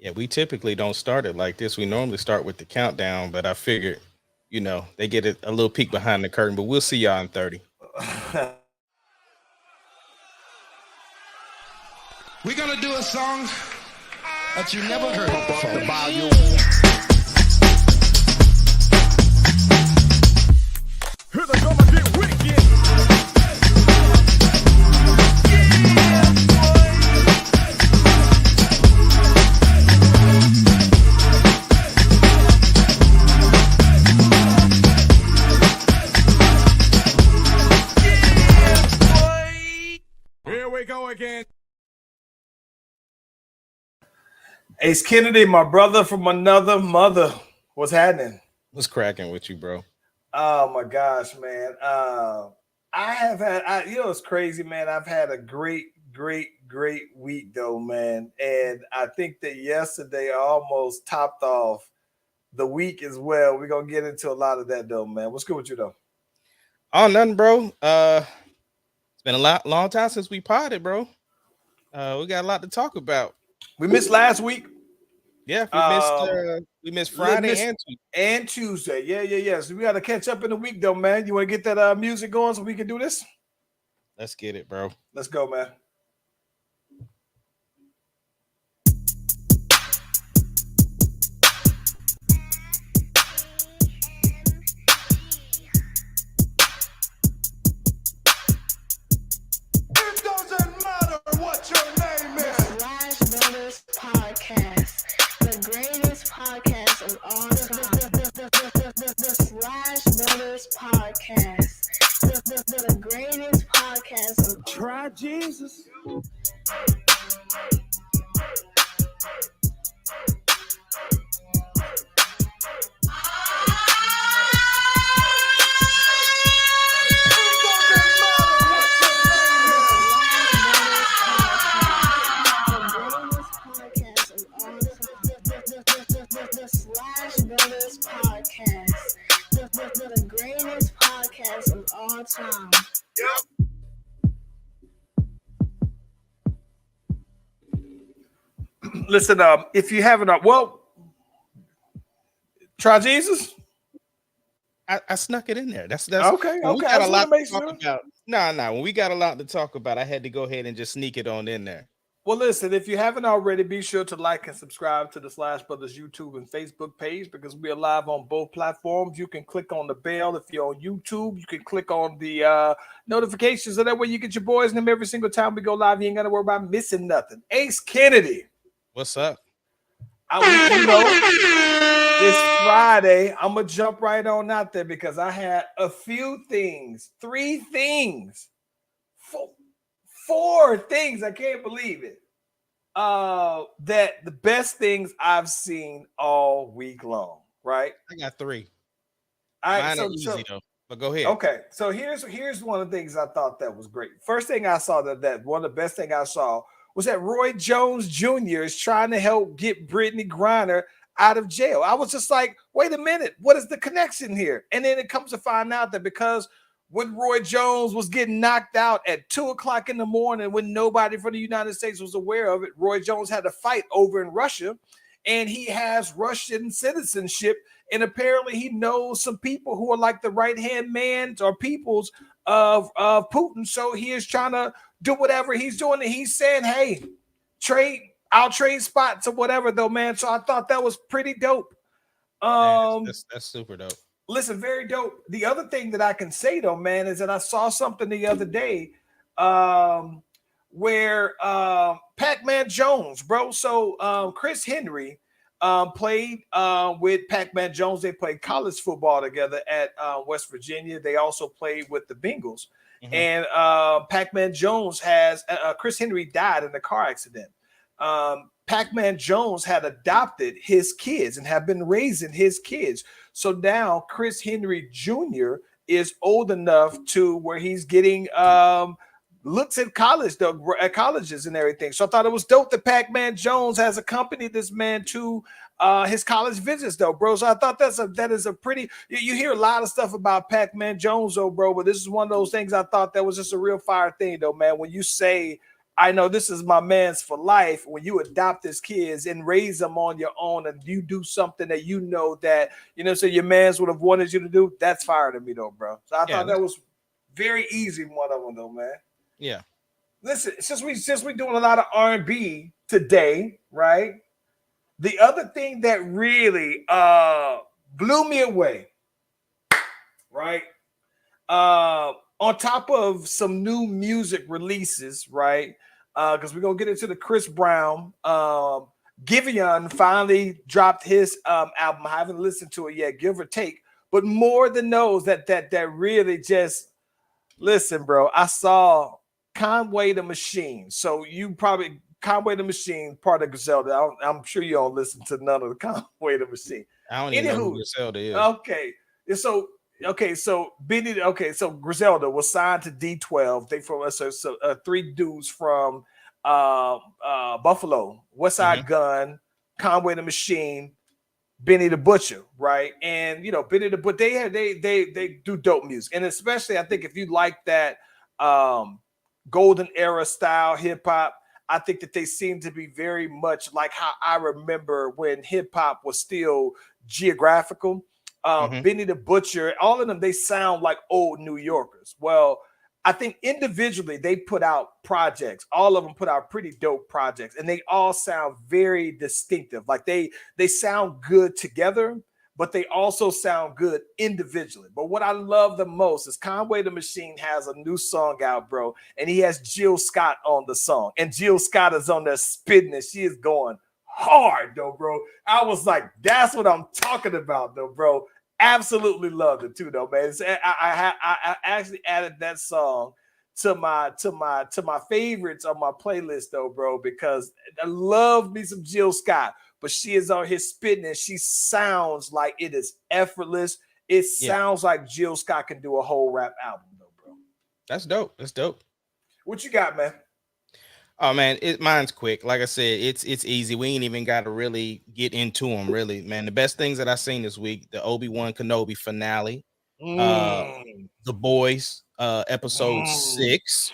Yeah, we typically don't start it like this. We normally start with the countdown, but I figured, they get a little peek behind the curtain, but we'll see y'all in 30. We're gonna do a song that you never heard before. The volume. Hear the drummer get wicked. Here we go again. Ace Kennedy, my brother from another mother. What's happening? What's cracking with you, bro? Oh my gosh, man. I have had, it's crazy, man. I've had a great week, though, man. And I think that yesterday almost topped off the week as well. We're gonna get into a lot of that, though, man. What's good with you, though? Oh, nothing, bro. It's been a long time since we potted, bro. We got a lot to talk about. We missed last week. Yeah, we missed Friday and Tuesday. Yeah. So we got to catch up in the week, though, man. You want to get that music going so we can do this? Let's get it, bro. Let's go, man. It doesn't matter what your name is. Slash Brothers Podcast, the greatest podcast of all time. The Slash Brothers Podcast, the greatest podcast of Try Jesus. the Slash Brothers Podcast, the greatest podcast of all time. Yep. Listen, if you haven't, try Jesus. I snuck it in there. That's okay. We got a lot to talk about. No. When we got a lot to talk about, I had to go ahead and just sneak it on in there. Well, listen, if you haven't already, be sure to like and subscribe to the Slash Brothers YouTube and Facebook page because we are live on both platforms. You can click on the bell if you're on YouTube. You can click on the notifications, so that way you get your boys and them every single time we go live. You ain't got to worry about missing nothing. Ace Kennedy. What's up? This Friday, I'm going to jump right on out there because I had a few things, 3 things, 4 things. I can't believe it. That the best things I've seen all week long, right? I got 3. All right, Mine are easy though, but go ahead. Okay, so here's one of the things I thought that was great. First thing I saw that one of the best thing I saw was that Roy Jones Jr. is trying to help get Brittany Griner out of jail. I was just like, wait a minute, what is the connection here? And then it comes to find out that because when Roy Jones was getting knocked out at 2:00 in the morning when nobody from the United States was aware of it, Roy Jones had a fight over in Russia, and he has Russian citizenship, and apparently he knows some people who are like the right-hand man or peoples of Putin. So he is trying to do whatever he's doing, and he's saying, hey, I'll trade spots or whatever, though, man. So I thought that was pretty dope. That's super dope. Listen, very dope. The other thing that I can say, though, man, is that I saw something the other day where Pac-Man Jones, bro. So Chris Henry played with Pac-Man Jones. They played college football together at West Virginia. They also played with the Bengals. Mm-hmm. And Pac-Man Jones has Chris Henry died in a car accident. Pac-Man Jones had adopted his kids and have been raising his kids. So now Chris Henry Jr. is old enough to where he's getting looks at college, though, at colleges and everything. So I thought it was dope that Pac-Man Jones has accompanied this man to his college visits, though, bro. So I thought that is a pretty. You hear a lot of stuff about Pac-Man Jones, though, bro, but this is one of those things I thought that was just a real fire thing, though, man. When you say I know this is my man's for life. When you adopt his kids and raise them on your own, and you do something that you know that so your man's would have wanted you to do, that's fire to me though, bro. So I Yeah, thought that was very easy one of them though, man. yeah. Listen, since we doing a lot of R&B today, right? The other thing that really blew me away, right? On top of some new music releases, right? Because we're gonna get into the Chris Brown. Giveon finally dropped his album. I haven't listened to it yet, give or take. But more than those that really just listen, bro. I saw Conway the Machine. So you probably Conway the Machine, part of Griselda. I'm sure you don't listen to none of the Conway the Machine. I don't even know who Anywho, Griselda is. okay. So so Griselda was signed to D12. They from us, so, three dudes from Buffalo, West Mhm. Side Gun, Conway the Machine, Benny the Butcher, right? And Benny the but they do dope music, and especially I think if you like that golden era style hip hop, I think that they seem to be very much like how I remember when hip hop was still geographical. Mhm. Benny the Butcher, all of them, they sound like old New Yorkers. Well, I think individually they put out projects. All of them put out pretty dope projects, and they all sound very distinctive. Like they sound good together, but they also sound good individually. But what I love the most is Conway the Machine has a new song out, bro, and he has Jill Scott on the song, and Jill Scott is on there spitting, and she is going hard, though, bro. I was like, that's what I'm talking about, though, bro. Absolutely loved it too, though, man. I actually added that song to my favorites on my playlist, though, bro, because I love me some Jill Scott, but she is on here spitting and she sounds like it is effortless. It Yeah, sounds like Jill Scott can do a whole rap album, though, bro. that's dope. That's dope. What you got, man? Oh man, mine's quick. Like I said, it's easy. We ain't even got to really get into them. Really, man. The best things that I seen this week: the Obi-Wan Kenobi finale, uh, Mm, the Boys, episode mm. 6,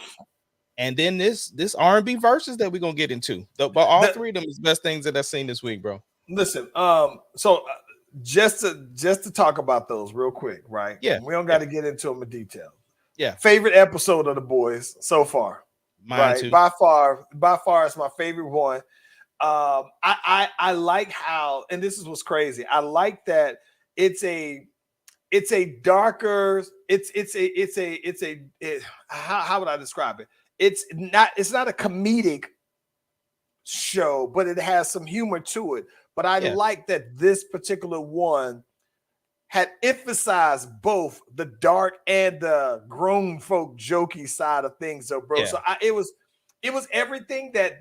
and then this R&B verses that we're gonna get into. But all The, three of them is best things that I seen this week, bro. listen, just to talk about those real quick, right? Yeah, We don't got yeah, to get into them in detail. yeah. Favorite episode of the Boys so far, Mine right? too. By far, it's my favorite one. I like how, and this is what's crazy. I like that it's a darker. How would I describe it? It's not a comedic show, but it has some humor to it. But I Yeah, like that this particular one had emphasized both the dark and the grown folk jokey side of things, though, bro. yeah, So it was everything that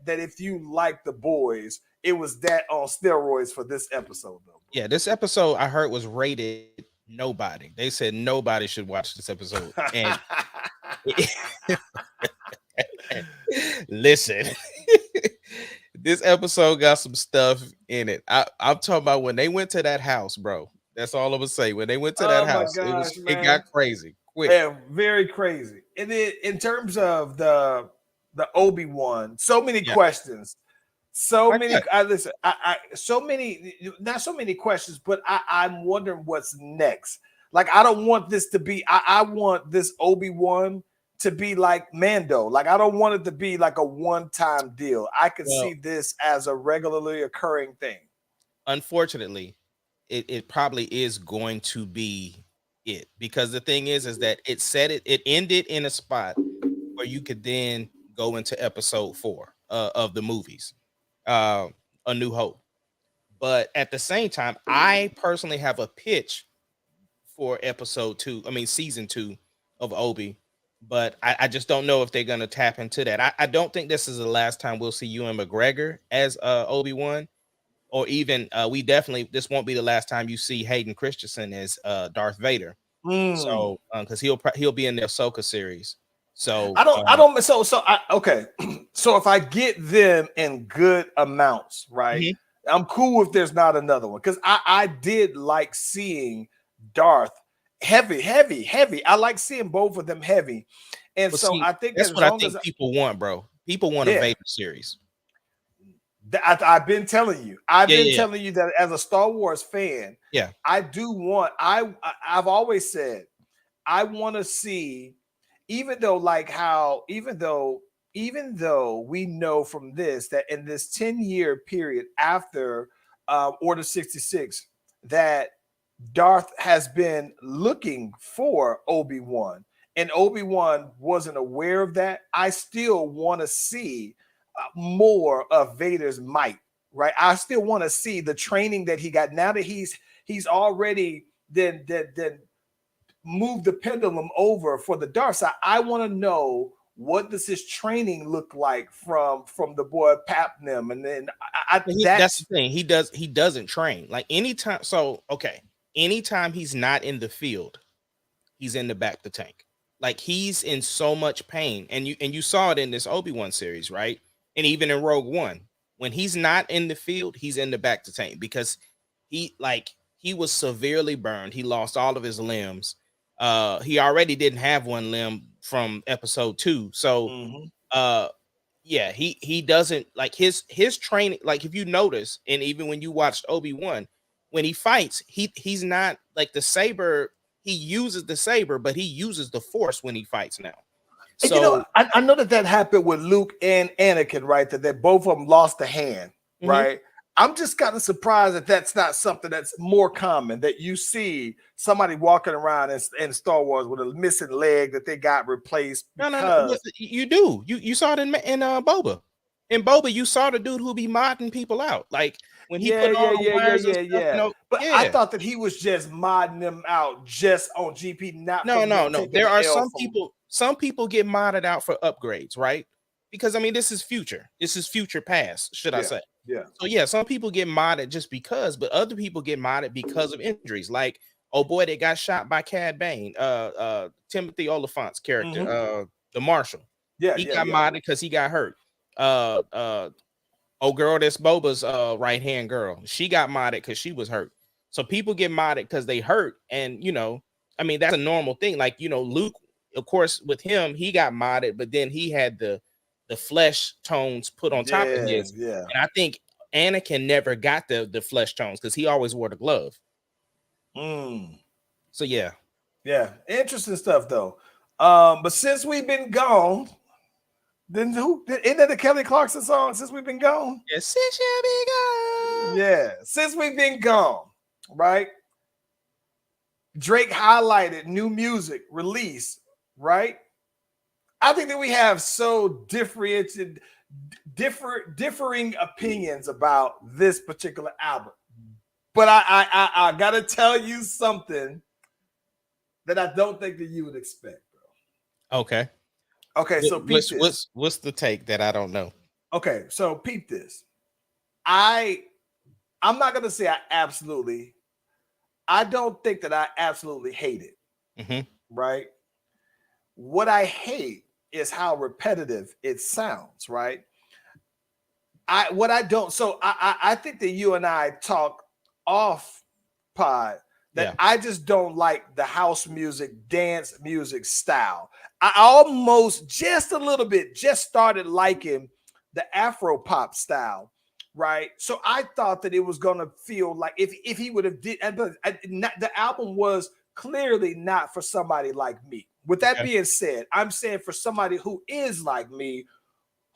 if you like the Boys, it was that on steroids for this episode, though, yeah. This episode I heard was rated nobody. They said nobody should watch this episode, bro. and listen, this episode got some stuff in it. I'm talking about when they went to that house, bro. That's all I'm gonna say. When they went to that Oh my house, gosh, it got man. crazy quick. Yeah, very crazy. And then in terms of the Obi-Wan, so many Yeah, questions. So like many. that. I listen. So many. Not so many questions, but I'm wondering what's next. Like I don't want this to be. I want this Obi-Wan to be like Mando. Like I don't want it to be like a one-time deal. I could see Well, this as a regularly occurring thing. unfortunately, it probably is going to be it because the thing is that it ended in a spot where you could then go into episode 4 of the movies, uh, A New Hope. But at the same time, I personally have a pitch for episode 2. I mean, season 2 of Obi. But I just don't know if they're gonna tap into that. I don't think this is the last time we'll see Ewan McGregor as Obi-Wan, or even we definitely this won't be the last time you see Hayden Christensen as Darth Vader. Mm. So because he'll be in the Ahsoka series. So I don't okay. So if I get them in good amounts, right? mhm, I'm cool if there's not another one. Because I did like seeing Darth heavy. I like seeing both of them heavy. And Well, so see, I think that that's as what I long as think people want, bro. People want a yeah, Vader series. I've been telling you. I've Yeah, been yeah, yeah. telling you that as a Star Wars fan, Yeah. I do want. I've always said I want to see, even though like how even though we know from this that in this 10-year period after Order 66 that Darth has been looking for Obi-Wan and Obi-Wan wasn't aware of that. I still want to see more of Vader's might, right? I still want to see the training that he got now that he's already then moved the pendulum over for the dark side. I want to know what does his training look like from the boy Papnim, and then That's the thing. He doesn't train. Like anytime. So okay, anytime he's not in the field, he's in the back of the tank. Like he's in so much pain, and you saw it in this Obi-Wan series, right? And even in Rogue One, when he's not in the field, he's in the back of the tank because he was severely burned. He lost all of his limbs. He already didn't have one limb from episode 2. So uh yeah, he doesn't like his training. Like if you notice, and even when you watched Obi-Wan, when he fights, he's not like the saber. He uses the saber, but he uses the force when he fights now. And you know, So I know that happened with Luke and Anakin, right? That they both of them lost a hand, right? I'm just kind of surprised that that's not something that's more common that you see somebody walking around in Star Wars with a missing leg that they got replaced no, because you do. You saw it in Boba. In Boba, you saw the dude who be modding people out. Like when he put on the wires and stuff, But I thought that he was just modding them out just on GP, not from them No. taking There the are L some people get modded out for upgrades, right? Because I mean, this is future. This is future past, should I say? Yeah. So yeah, some people get modded just because, but other people get modded because of injuries. Like, oh boy, they got shot by Cad Bane, Timothy Oliphant's character, the Marshal. He got modded because he got hurt. Oh girl, that's Boba's right hand girl. She got modded because she was hurt. So people get modded because they hurt, and I mean that's a normal thing. Like Luke, of course, with him, he got modded, but then he had the flesh tones put on top of his. Yeah. And I think Anakin never got the flesh tones because he always wore the glove. So yeah. Interesting stuff though. But since we've been gone, then isn't that the Kelly Clarkson song? Since we've been gone. Yeah, since you've been gone. Yeah, since we've been gone, right? Drake highlighted new music release, right? I think that we have so different, differing opinions about this particular album. But I gotta tell you something that I don't think that you would expect, bro. Okay. So peep this. What's the take that I don't know? Okay, so peep this. I'm not gonna say I don't think that I absolutely hate it. Right? What I hate is how repetitive it sounds, right? I think that you and I talk off pod that I just don't like the house music, dance music style. I almost just a little bit just started liking the Afro pop style, right? So I thought that it was gonna feel like if he would have did, the album was clearly not for somebody like me. With that being said, I'm saying for somebody who is like me,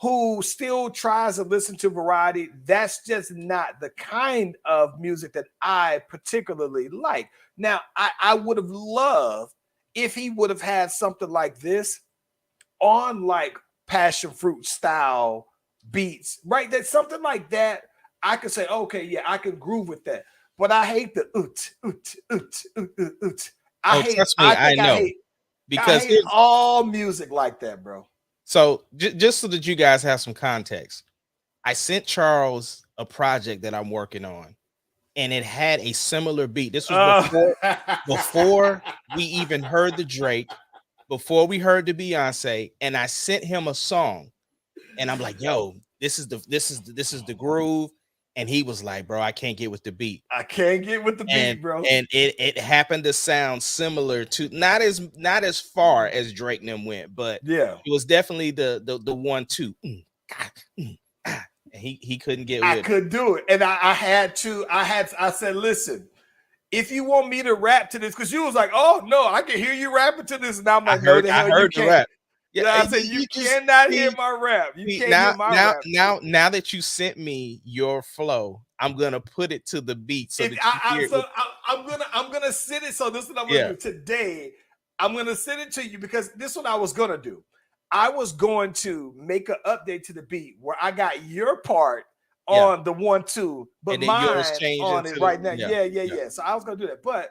who still tries to listen to variety, that's just not the kind of music that I particularly like. Now, I would have loved if he would have had something like this on like passion fruit style beats, right? That's something like that. I could say, okay, yeah, I can groove with that. But I hate the I know. Because I hate all music like that, bro. So just so that you guys have some context, I sent Charles a project that I'm working on, and it had a similar beat. This was before we even heard the Drake, before we heard the Beyonce, and I sent him a song, and I'm like, "Yo, this is the groove." and he was like, bro, I can't get with the beat. I can't get with the And beat, bro. it happened to sound similar to not as far as Drake and them went, but Yeah. it was definitely the 1-2. And he couldn't get I with it. could do it. And I said, listen, if you want me to rap to this, because you was like, oh no, I can hear you rapping to this. And I'm like, no, the hell you the can't. rap. Yeah, I said you cannot hear my rap. You can't hear my rap. Now that you sent me your flow, I'm gonna put it to the beat so that I'm gonna send it. So this is what I'm gonna do today. I'm gonna send it to you because this is what I was gonna do. I was going to make an update to the beat where I got your part on the 1-2, but mine on it right now. Yeah. So I was gonna do that, but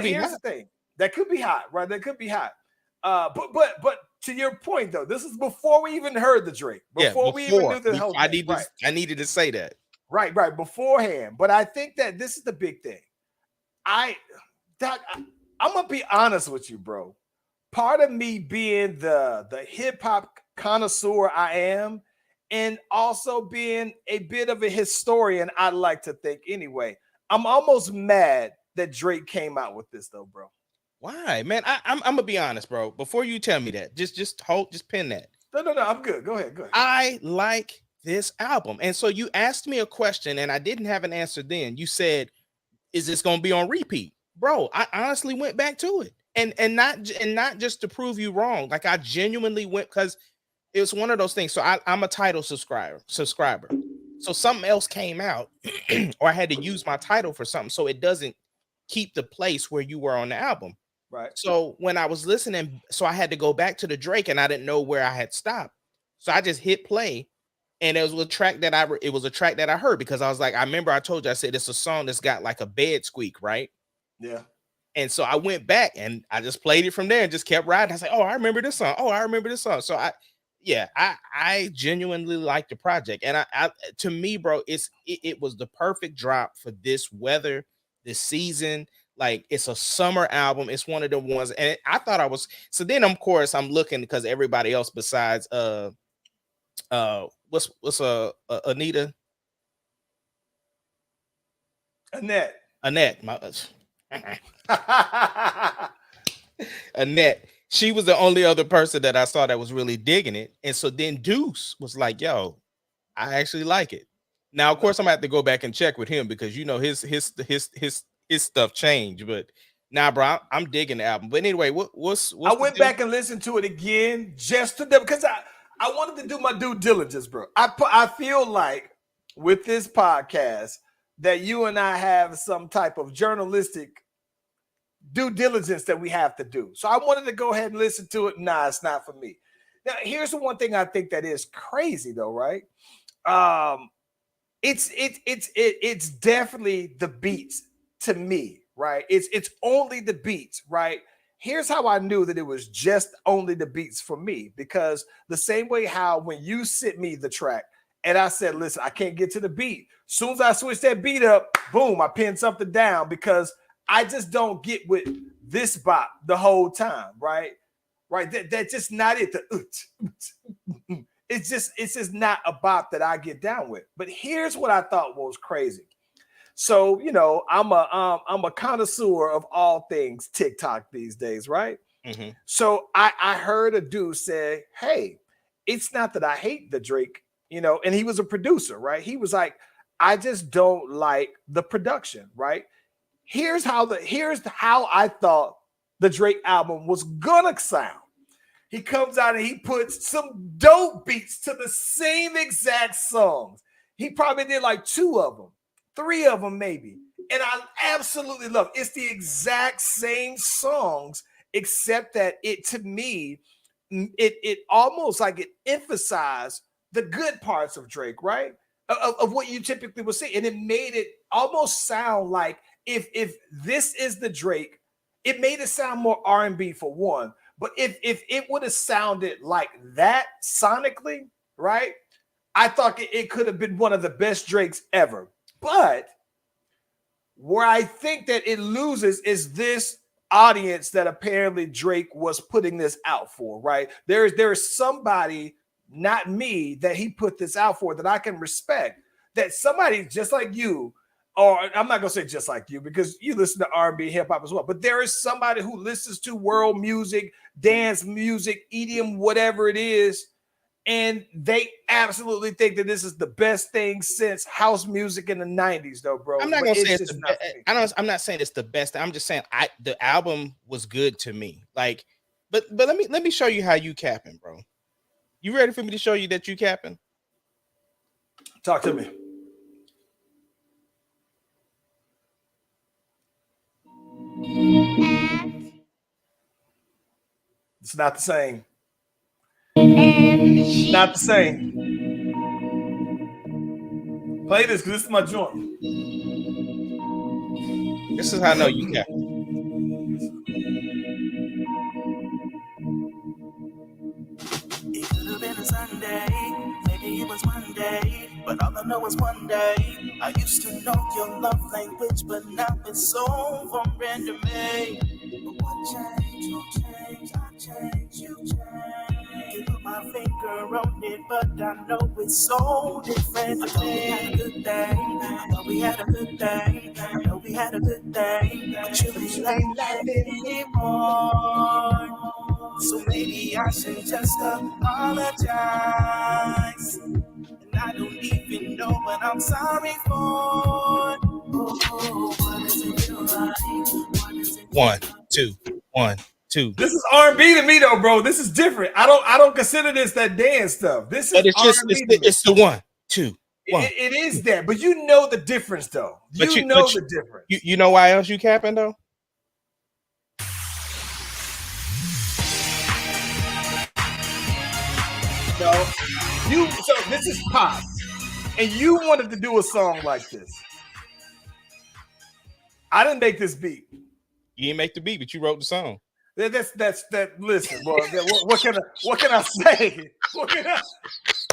here's the thing. That could be hot, right? That could be hot. But to your point though, this is before we even heard the Drake. Before we even knew the whole thing. I needed to say that. Right, beforehand. But I think that this is the big thing. I'm gonna be honest with you, bro. Part of me being the hip-hop connoisseur I am, and also being a bit of a historian, I like to think anyway. I'm almost mad that Drake came out with this though, bro. Why, man? I'm gonna be honest, bro. Before you tell me that, just pin that. No, I'm good. Go ahead. I like this album, and so you asked me a question, and I didn't have an answer then. You said, "Is this gonna be on repeat?" Bro, I honestly went back to it, and not just to prove you wrong. Like I genuinely went because it was one of those things. So I'm a title subscriber. So something else came out, or I had to use my title for something, so it doesn't keep the place where you were on the album. Right. So when I was listening, so I had to go back to the Drake, and I didn't know where I had stopped. So I just hit play, and it was a track that I heard because I was like, I remember I told you, I said it's a song that's got like a bed squeak, right? Yeah. And so I went back and I just played it from there and just kept riding. I was like, oh, I remember this song. Oh, I remember this song. So I genuinely like the project, and I to me, bro, it was the perfect drop for this weather, this season. Like it's a summer album. It's one of the ones, and I thought I was. So then, of course, I'm looking because everybody else besides what's Anita, Annette, Annette. She was the only other person that I saw that was really digging it. And so then Deuce was like, yo, I actually like it. Now, of course, I'm gonna have to go back and check with him because his stuff changed. But nah, bro, I'm digging the album. But anyway, what's I went back and listened to it again just to because I wanted to do my due diligence, bro. I feel like with this podcast that you and I have some type of journalistic due diligence that we have to do. So I wanted to go ahead and listen to it. Nah, it's not for me. Now, here's the one thing I think that is crazy though, right? It's definitely the beats to me, right? It's only the beats, right? Here's how I knew that it was just only the beats for me, because the same way how when you sent me the track and I said, listen, I can't get to the beat. Soon as I switch that beat up, boom, I pinned something down because I just don't get with this bop the whole time, right? Right. That's just not it. It's just not a bop that I get down with. But here's what I thought was crazy. So, you know, I'm a connoisseur of all things TikTok these days, right? Mm-hmm. So I heard a dude say, hey, it's not that I hate the Drake, you know, and he was a producer, right? He was like, I just don't like the production, right? Here's how I thought the Drake album was gonna sound. He comes out and he puts some dope beats to the same exact songs. He probably did like 2 of them, 3 of them maybe. And I absolutely love it. It's the exact same songs, except that it, to me, it almost like it emphasized the good parts of Drake, right? Of what you typically would see. And it made it almost sound like if this is the Drake, it made it sound more R&B for one. But if it would have sounded like that sonically, right? I thought it could have been one of the best Drakes ever. But where I think that it loses is this audience that apparently Drake was putting this out for, right? There's somebody, not me, that he put this out for that I can respect. that somebody just like you, or I'm not gonna say just like you because you listen to R&B, hip hop as well, but there is somebody who listens to world music, dance music, EDM, whatever it is, and they absolutely think that this is the best thing since house music in the 90s, though, bro. I'm not But gonna say it's it's just the not best. for me. I'm not saying it's the best. I'm just saying the album was good to me. Like, but let me show you how you capping, bro. You ready for me to show you that you capping? Talk to me. It's not the same. Not the same. Play this because this is my joint. This is how I know you capping. It could have been a Sunday, maybe it was Monday, but all I know is one day I used to know your love language, but now it's so foreign to me. But what changed? You changed, I changed, you changed. Can put my finger on it, but I know it's so different to me. I know we had a good day, I know we had a good day, I know we had a good day, but you ain't like it anymore. So maybe I should just apologize. And I don't even know what I'm sorry for. Oh, what does it feel like? What does it feel 1, 2, 1, 2. This is R&B to me, though, bro. This is different. I don't consider this that dance stuff. This is But it's just R&B to me. it's the 1, 2, 1. It is that, but you know the difference, though. But You know the difference. You know why else you capping though? No, so this is pop, and you wanted to do a song like this. I didn't make this beat. You didn't make the beat, but you wrote the song. That's that. Listen, boy. What can I say? What can I say?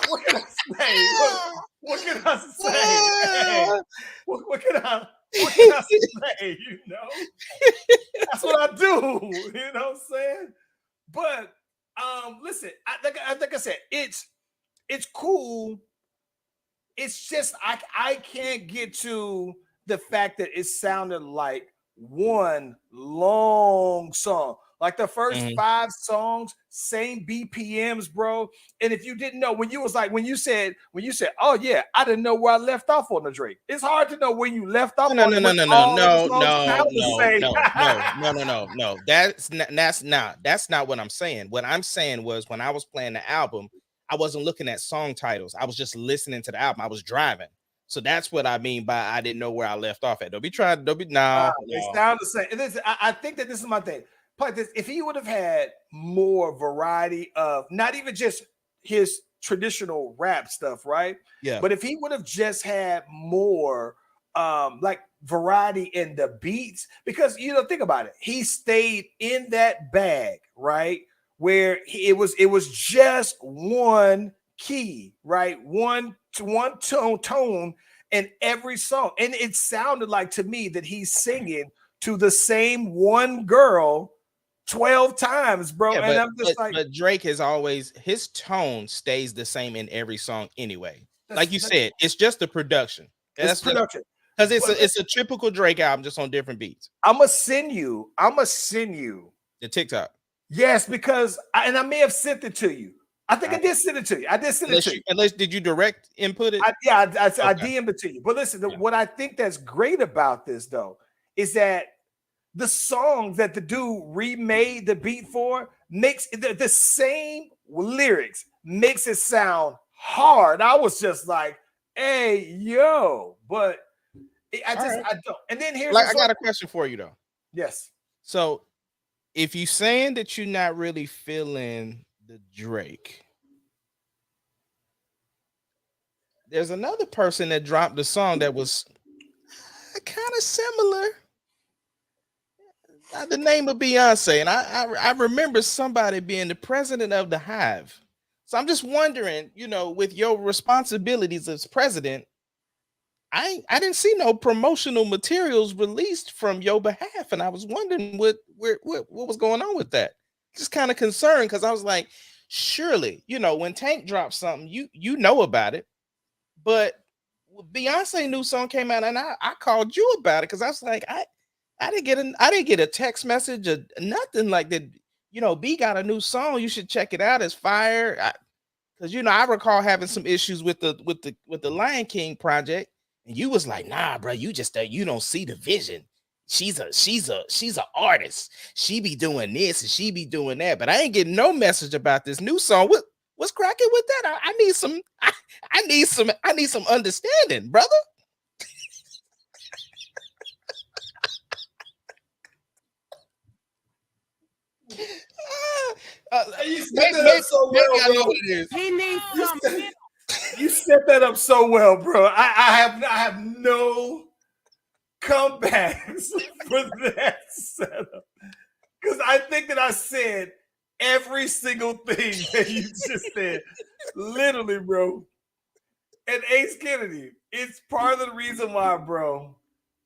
What can I say? Hey, what can I say? You know, that's what I do. You know what I'm saying? But listen, like I said, it's cool. It's just I can't get to the fact that it sounded like one long song. Like the first 5 songs, same BPMs, bro. And if you didn't know, when you said, oh yeah, I didn't know where I left off on the Drake. It's hard to know when you left off. No. That's not what I'm saying. What I'm saying was when I was playing the album, I wasn't looking at song titles. I was just listening to the album. I was driving. So that's what I mean by I didn't know where I left off at. They sound the same. And this, I think that this is my thing. But if he would have had more variety of not even just his traditional rap stuff, right? Yeah. But if he would have just had more like variety in the beats, because think about it, he stayed in that bag, right? Where it was just one key, right? One tone in every song, and it sounded like to me that he's singing to the same one girl 12 times, bro. Yeah, and I'm just like, but Drake has always, his tone stays the same in every song anyway. Like you said, it's just the production. It's production. Because it's a typical Drake album, just on different beats. I'ma send you the TikTok. Yes, because I may have sent it to you. I think I did send it to you. Unless did you direct input it? I DM'd it to you. But listen, what I think that's great about this though is that the song that the dude remade the beat for makes the same lyrics, makes it sound hard. I was just like, hey, yo, but I don't. And then here's I got a question for you though. Yes. So if you saying that you're not really feeling the Drake, there's another person that dropped the song that was kind of similar. The name of Beyonce, and I remember somebody being the president of the Hive. So I'm just wondering, with your responsibilities as president, I didn't see no promotional materials released from your behalf, and I was wondering what was going on with that. Just kind of concerned because I was like, surely, when Tank drops something, you know about it, but Beyonce new song came out, and I called you about it because I was like, I didn't get a text message or nothing like that. B got a new song. You should check it out. It's fire. Because I recall having some issues with the Lion King project, and you was like, nah, bro, you don't see the vision. She's a artist. She be doing this and she be doing that, but I ain't getting no message about this new song. What's cracking with that? I need some I need some understanding, brother. You set that up so well, bro. He needs some. You set that up so well, bro. I have no comebacks for that setup because I think that I said every single thing that you just said, literally, bro. And Ace Kennedy, it's part of the reason why, bro,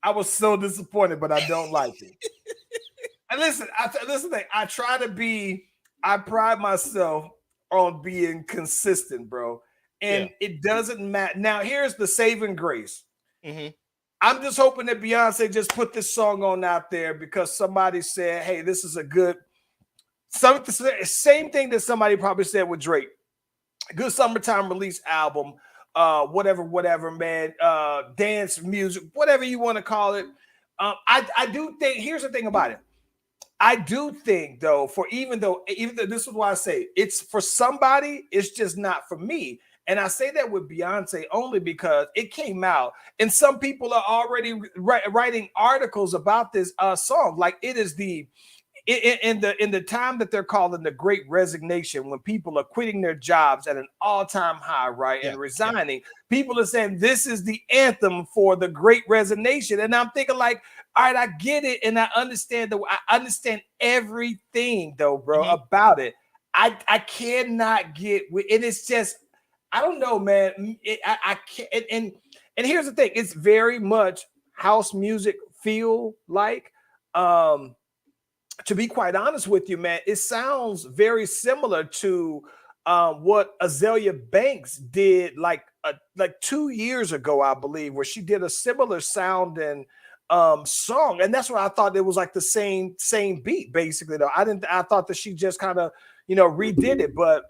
I was so disappointed, but I don't like it. And listen, I pride myself on being consistent, bro. And it doesn't matter. Now, here's the saving grace. Mm-hmm. I'm just hoping that Beyonce just put this song on out there because somebody said, hey, this is a good, same thing that somebody probably said with Drake. Good summertime release album, whatever, man, dance music, whatever you want to call it. I do think, here's the thing about it. I do think, though, even though this is why I say it's for somebody, it's just not for me. And I say that with Beyonce only because it came out, and some people are already writing articles about this song. Like it is in the time that they're calling the Great Resignation, when people are quitting their jobs at an all-time high, right, and resigning. People are saying this is the anthem for the Great Resignation, and I'm thinking like, all right, I get it, and I understand everything, though, bro, about it. I cannot get with it. It's just, I don't know, man. I can't. And here's the thing: it's very much house music feel like. To be quite honest with you, man, it sounds very similar to what Azalea Banks did like 2 years ago, I believe, where she did a similar sounding song, and that's what I thought it was like the same beat, basically. Though I thought that she just kind of redid it, but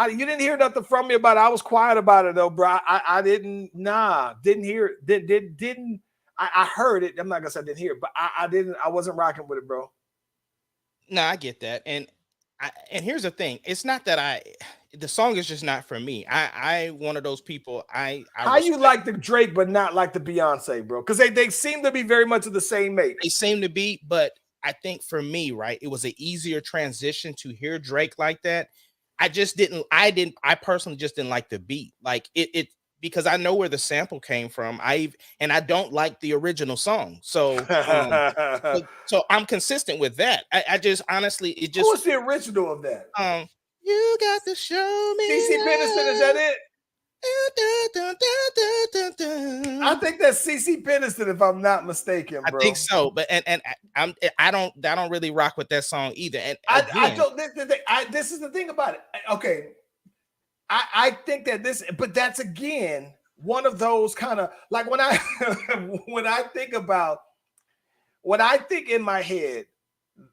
you didn't hear nothing from me about it. I was quiet about it though, bro. I didn't hear it. Didn't. I heard it. I'm not gonna say I didn't hear it, but I wasn't rocking with it, bro. No, I get that. And here's the thing. It's not that the song is just not for me. I one of those people. How you like the Drake but not like the Beyonce, bro? Because they seem to be very much of the same make. They seem to be, but I think for me, right, it was an easier transition to hear Drake like that. I personally just didn't like the beat. Like it because I know where the sample came from. I don't like the original song. So so I'm consistent with that. I just honestly, what's the original of that? You got to show me. CC Peniston, is that it? I think that's CC Peniston, if I'm not mistaken, bro. I think so, but I don't really rock with that song either. And I don't. This is the thing about it. Okay, I think that but that's again one of those kind of like when I think in my head,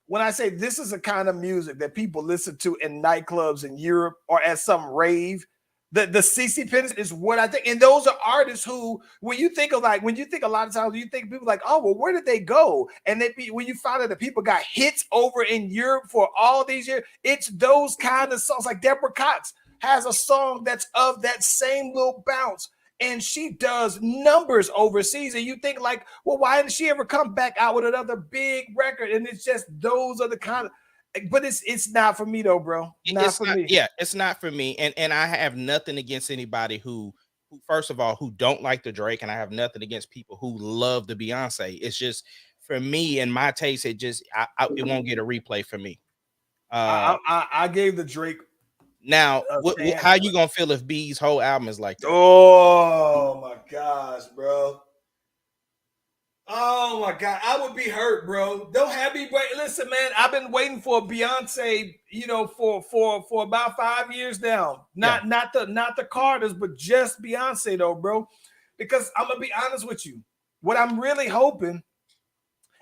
when I say this is a kind of music that people listen to in nightclubs in Europe or at some rave, the CC Peniston is what I think. And those are artists who, when you think a lot of times, you think people like, oh, well, where did they go? And when you find out that people got hits over in Europe for all these years, it's those kind of songs. Like Deborah Cox has a song that's of that same little bounce, and she does numbers overseas. And you think like, well, why didn't she ever come back out with another big record? And it's just those are the kind of, but it's not for me though, bro. Not for me. Yeah, it's not for me. And I have nothing against anybody who first of all, who don't like the Drake, and I have nothing against people who love the Beyonce. It's just for me and my taste, it won't get a replay for me. I gave the Drake. Now, how you gonna feel if B's whole album is like that? Oh my gosh, bro! Oh my God, I would be hurt, bro. Don't have me wait. Listen, man, I've been waiting for Beyonce, for about 5 years now. Not the Carters, but just Beyonce though, bro. Because I'm gonna be honest with you. What I'm really hoping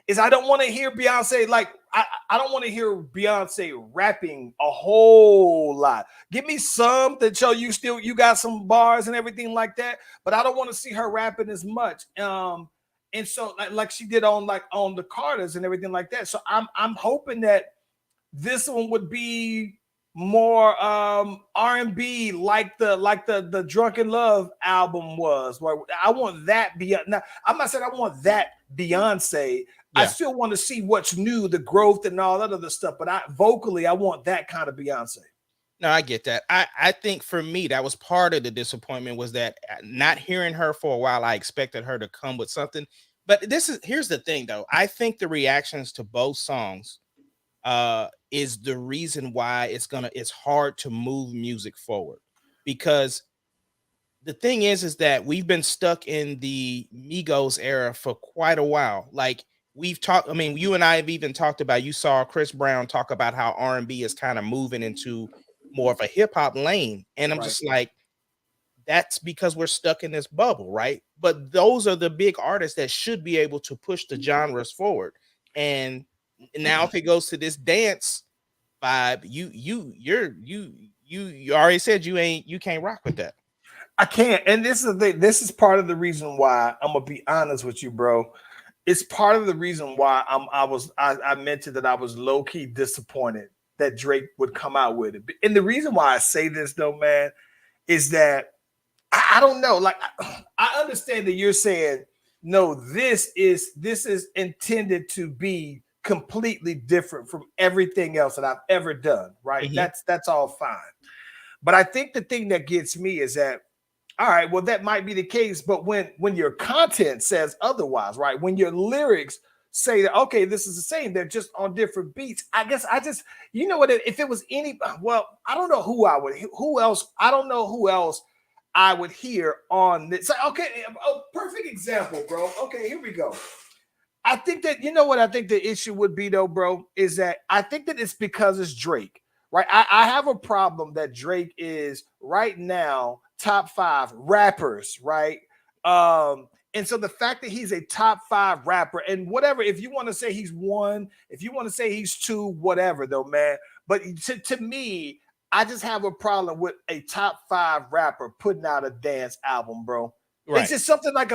is I don't want to hear Beyonce I don't want to hear Beyonce rapping a whole lot. Give me some that show you got some bars and everything like that, but I don't want to see her rapping as much. And so like she did on the Carters and everything like that. So I'm hoping that this one would be more R&B like the Drunken Love album was. Where I want that beyond. Now I'm not saying I want that Beyonce. I still want to see what's new, the growth and all that other stuff. But I want that kind of Beyonce. No, I get that. I think for me, that was part of the disappointment, was that not hearing her for a while. I expected her to come with something. But here's the thing, though. I think the reactions to both songs is the reason why it's hard to move music forward. Because the thing is that we've been stuck in the Migos era for quite a while. Like, we've talked, I mean, you and I have even talked about, you saw Chris Brown talk about how R&B is kind of moving into more of a hip hop lane. And I'm just like, that's because we're stuck in this bubble, right? But those are the big artists that should be able to push the genres forward. And now if it goes to this dance vibe, you already said you can't rock with that. I can't. And this is the thing. This is part of the reason why I'm gonna be honest with you, bro. It's part of the reason why I mentioned that I was low-key disappointed that Drake would come out with it. And the reason why I say this though, man, is that I don't know. Like, I understand that you're saying, no, this is intended to be completely different from everything else that I've ever done, right? Mm-hmm. That's all fine. But I think the thing that gets me is that, all right, well, that might be the case, but when your content says otherwise, right? When your lyrics say that, okay, this is the same, they're just on different beats. I guess you know what, if it was I don't know who else I would hear on this. Okay, perfect example, bro. Okay, here we go. I think that, you know what I think the issue would be though, bro, is that I think that it's because it's Drake, right? I have a problem that Drake is right now top 5 rappers, right? And so the fact that he's a top 5 rapper, and whatever, if you want to say he's 1, if you want to say he's 2, whatever though, man. But to me, I just have a problem with a top 5 rapper putting out a dance album, bro. Right. It's just something like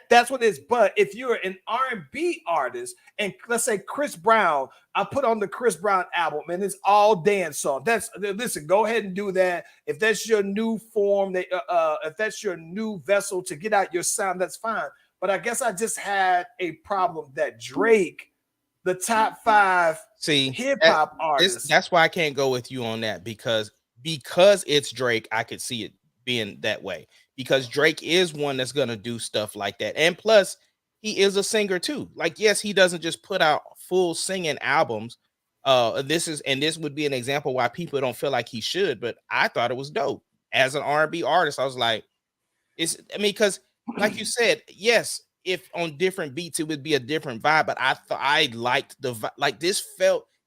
that's what it is. But if you're an R&B artist, and let's say Chris Brown, I put on the Chris Brown album and it's all dance song. Listen, go ahead and do that. If that's your new form, if that's your new vessel to get out your sound, that's fine. But I guess I just had a problem that Drake, the top 5 hip hop artists. That's why I can't go with you on that, because it's Drake, I could see it being that way. Because Drake is one that's gonna do stuff like that, and plus he is a singer too. Like, yes, he doesn't just put out full singing albums. This would be an example why people don't feel like he should, but I thought it was dope as an R&B artist. I was like, because like you said, yes, if on different beats it would be a different vibe, but I liked the vibe. Like, this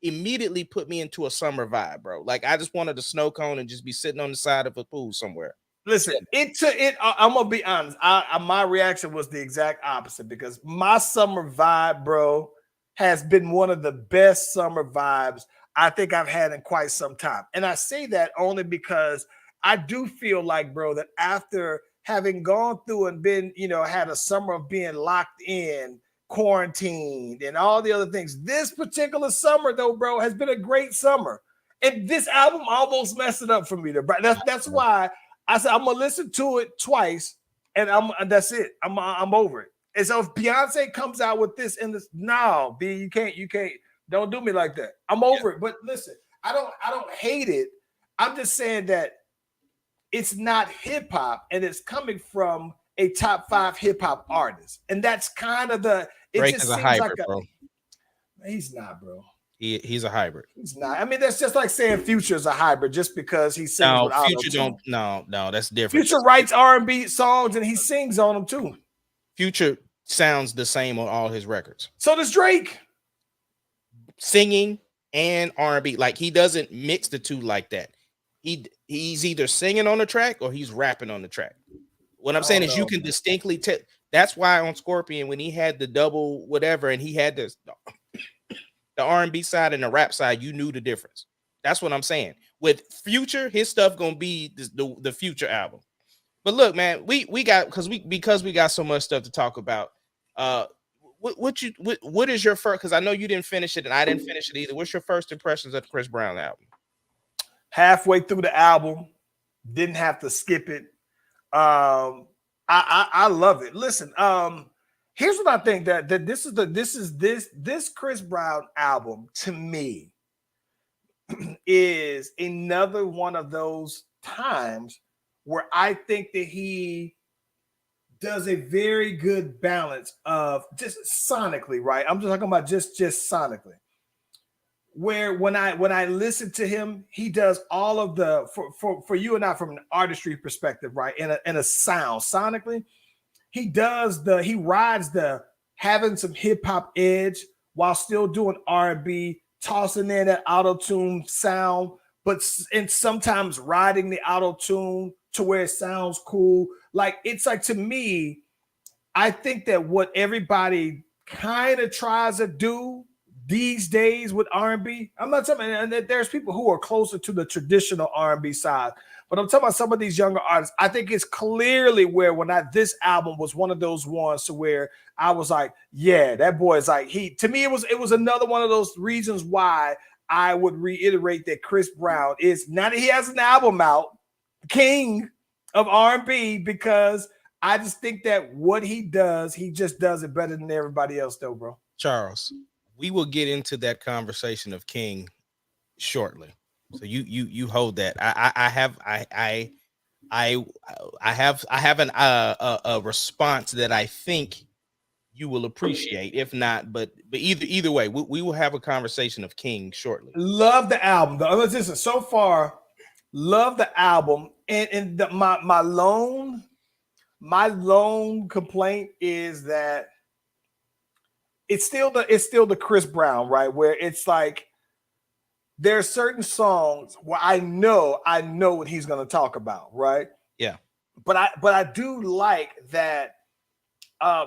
immediately put me into a summer vibe, bro. Like, I just wanted a snow cone and just be sitting on the side of a pool somewhere. Listen, I'm gonna be honest. My reaction was the exact opposite, because my summer vibe, bro, has been one of the best summer vibes I think I've had in quite some time. And I say that only because I do feel like, bro, that after having gone through and been, had a summer of being locked in, quarantined, and all the other things, this particular summer, though, bro, has been a great summer. And this album almost messed it up for me, bro. That's why I said I'm gonna listen to it twice, and that's it. I'm over it. And so if Beyonce comes out with this and this, no, B, you can't, don't do me like that. I'm over it. But listen, I don't hate it. I'm just saying that it's not hip hop, and it's coming from a top 5 hip hop artist, and that's kind of Drake is a hybrid, bro. He's not, bro. He's a hybrid. He's not. I mean, that's just like saying Future is a hybrid just because he sings with Future no, that's different. Future writes R&B songs and he sings on them too. Future sounds the same on all his records. So does Drake. Singing and R&B. Like he doesn't mix the two like that. He's either singing on the track or he's rapping on the track. What I'm saying is you can distinctly tell. That's why on Scorpion, when he had the double whatever and he had the R&B side and the rap side, you knew the difference. That's what I'm saying. With Future, his stuff gonna be the Future album. But look, man, we got because we got so much stuff to talk about. What is your first? Because I know you didn't finish it and I didn't finish it either. What's your first impressions of the Chris Brown album? Halfway through the album, didn't have to skip it. I love it. Listen, here's what I think that this Chris Brown album to me is another one of those times where I think that he does a very good balance of just sonically, right? I'm just talking about just sonically. Where when I listen to him, he does all of the for you and I from an artistry perspective, right? In a sound sonically, he rides the having some hip hop edge while still doing R&B, tossing in that auto tune sound, and sometimes riding the auto tune to where it sounds cool. Like it's like to me, I think that what everybody kind of tries to do these days with R&B, I'm not talking, and there's people who are closer to the traditional R&B side, but I'm talking about some of these younger artists. I think it's clearly where this album was one of those ones to where I was like, yeah, that boy is like to me, it was another one of those reasons why I would reiterate that Chris Brown is, now that he has an album out, king of R&B, because I just think that what he does, he just does it better than everybody else though, bro. Charles, we will get into that conversation of King shortly. So you hold that. I have a response that I think you will appreciate. If not, but either way, we will have a conversation of King shortly. Love the album. Listen, so far, love the album. And my lone complaint is that it's still the Chris Brown, right? Where it's like there are certain songs where I know what he's going to talk about, right? Yeah. But I do like that.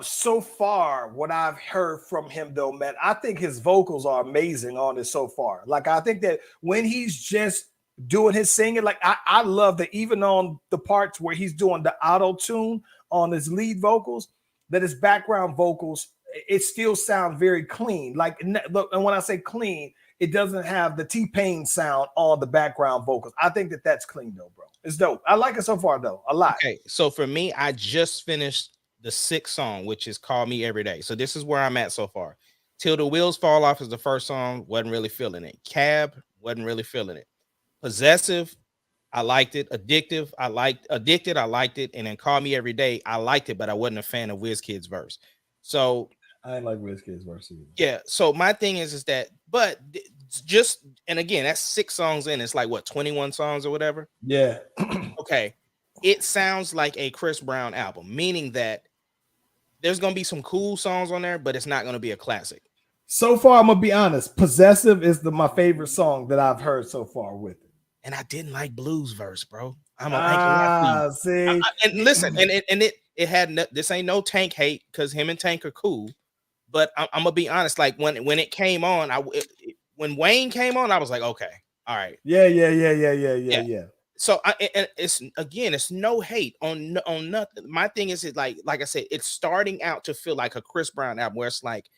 So far, what I've heard from him, though, man, I think his vocals are amazing on it so far. Like I think that when he's just doing his singing, like I love that even on the parts where he's doing the auto tune on his lead vocals, that his background vocals, it still sounds very clean. Like, look, and when I say clean, it doesn't have the T-Pain sound on the background vocals. I think that's clean though, bro. It's dope. I like it so far though, a lot. Okay, so for me, I just finished the 6th song, which is Call Me Every Day. So this is where I'm at so far. Till the Wheels Fall Off is the first song. Wasn't really feeling it. Cab, wasn't really feeling it. Possessive, I liked it. Addicted, I liked it. And then Call Me Every Day, I liked it, but I wasn't a fan of WizKid's verse. So I didn't like WizKid's verse either. Yeah. So my thing is that, but just, and again, that's 6 songs in. It's like what, 21 songs or whatever. Yeah. Okay. It sounds like a Chris Brown album, meaning that there's gonna be some cool songs on there, but it's not gonna be a classic. So far, I'm gonna be honest. Possessive is my favorite song that I've heard so far with it. And I didn't like Blues verse, bro. See. And listen, and it had this ain't no Tank hate because him and Tank are cool. But I'm gonna be honest, like when it came on, when Wayne came on, I was like, okay, all right, yeah. So it's no hate on nothing. My thing is, like I said, it's starting out to feel like a Chris Brown album where it's like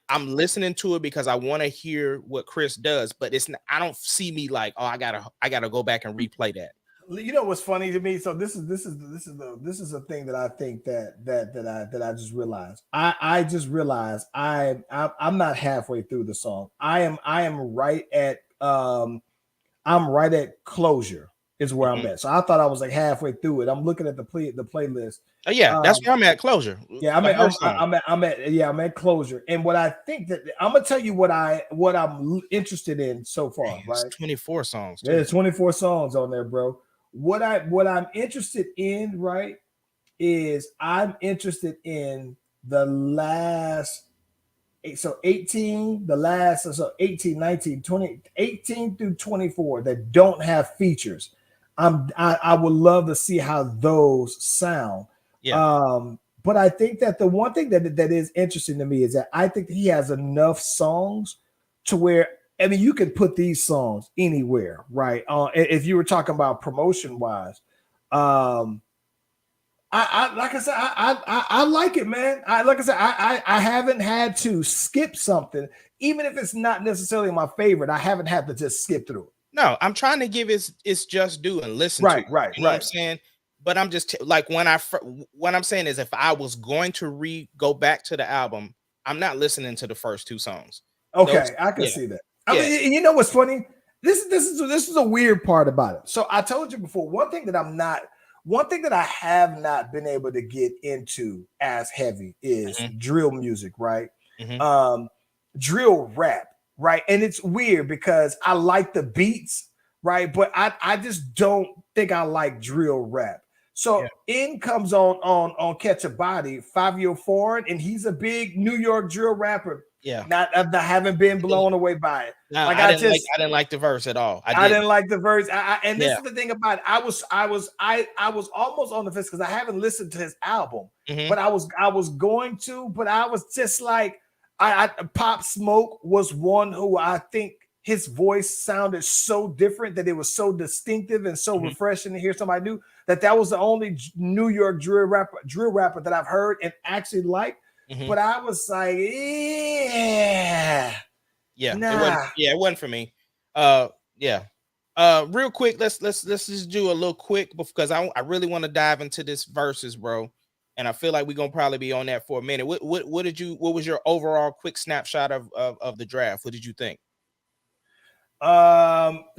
I'm listening to it because I want to hear what Chris does, but it's not, I don't see me like, oh, I gotta go back and replay that. You know what's funny to me? So this is a thing that I think that I just realized. I just realized I'm not halfway through the song. I am right at closure is where I'm at. So I thought I was like halfway through it. I'm looking at the playlist. Oh yeah, that's where I'm at, closure. Yeah, I'm at closure. And what I think that I'm gonna tell you what I'm interested in so far. Right, it's 24 songs. Too. There's 24 songs on there, bro. What I'm interested in, right, is I'm interested in the last so 18, the last so 18, 19, 20, 18 through 24 that don't have features. I would love to see how those sound. Yeah. But I think that the one thing that is interesting to me is that I think he has enough songs to where I mean you can put these songs anywhere, right? If you were talking about promotion wise, I like I said, I like it, man. Like I said, I haven't had to skip something, even if it's not necessarily my favorite. I haven't had to just skip through it. No, I'm trying to give it's just due and listen to Right, it. right, You know what I'm right. saying? But I'm just like what I'm saying is if I was going to go back to the album, I'm not listening to the first two songs. Those, Okay, I can yeah, see that. I yeah. mean, you know what's funny? This is a weird part about it. So I told you before, one thing that I have not been able to get into as heavy is Mhm, drill music, right? mhm. Um, drill rap, right? And it's weird because I like the beats, right? But I just don't think I like drill rap. Yeah, So in comes on Catch a Body, 5 Year Foreign, and he's a big New York drill rapper. yeah. I haven't been I didn't, blown away by it. no, Like I didn't like the verse at all. I I didn't. didn't like the verse. And this Yeah. is the thing about it. I was almost on the fence because I haven't listened to his album, Mhm. but I was going to, but I was just like I Pop Smoke was one who I think his voice sounded so different that it was so distinctive and so Mhm. refreshing to hear somebody new that was the only New York drill rapper that I've heard and actually liked. Mhm. But I was like, yeah, Yeah, it wasn't. nah. Yeah, it wasn't for me. Yeah. Real quick, let's just do a little quick because I really want to dive into this verses, bro. And I feel like we're gonna probably be on that for a minute. What was your overall quick snapshot of the draft? What did you think?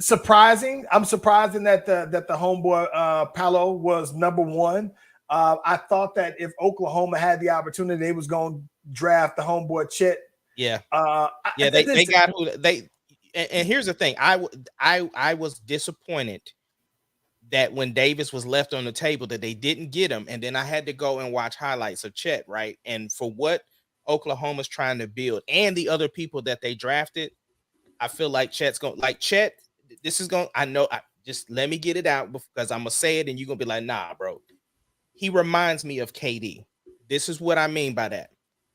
Surprising. I'm surprising that the homeboy Palo was number one. I thought that if Oklahoma had the opportunity, they was going to draft the homeboy Chet. Yeah, yeah, they Listen, got who they. And here's the thing, I was disappointed that when Davis was left on the table that they didn't get him, and then I had to go and watch highlights of Chet, right? And for what Oklahoma's trying to build and the other people that they drafted, I feel like Chet's going like Chet. This is going. I know. Just let me get it out because I'm gonna say it, and you're gonna be like, "Nah, bro." He reminds me of KD. This is what I mean by that.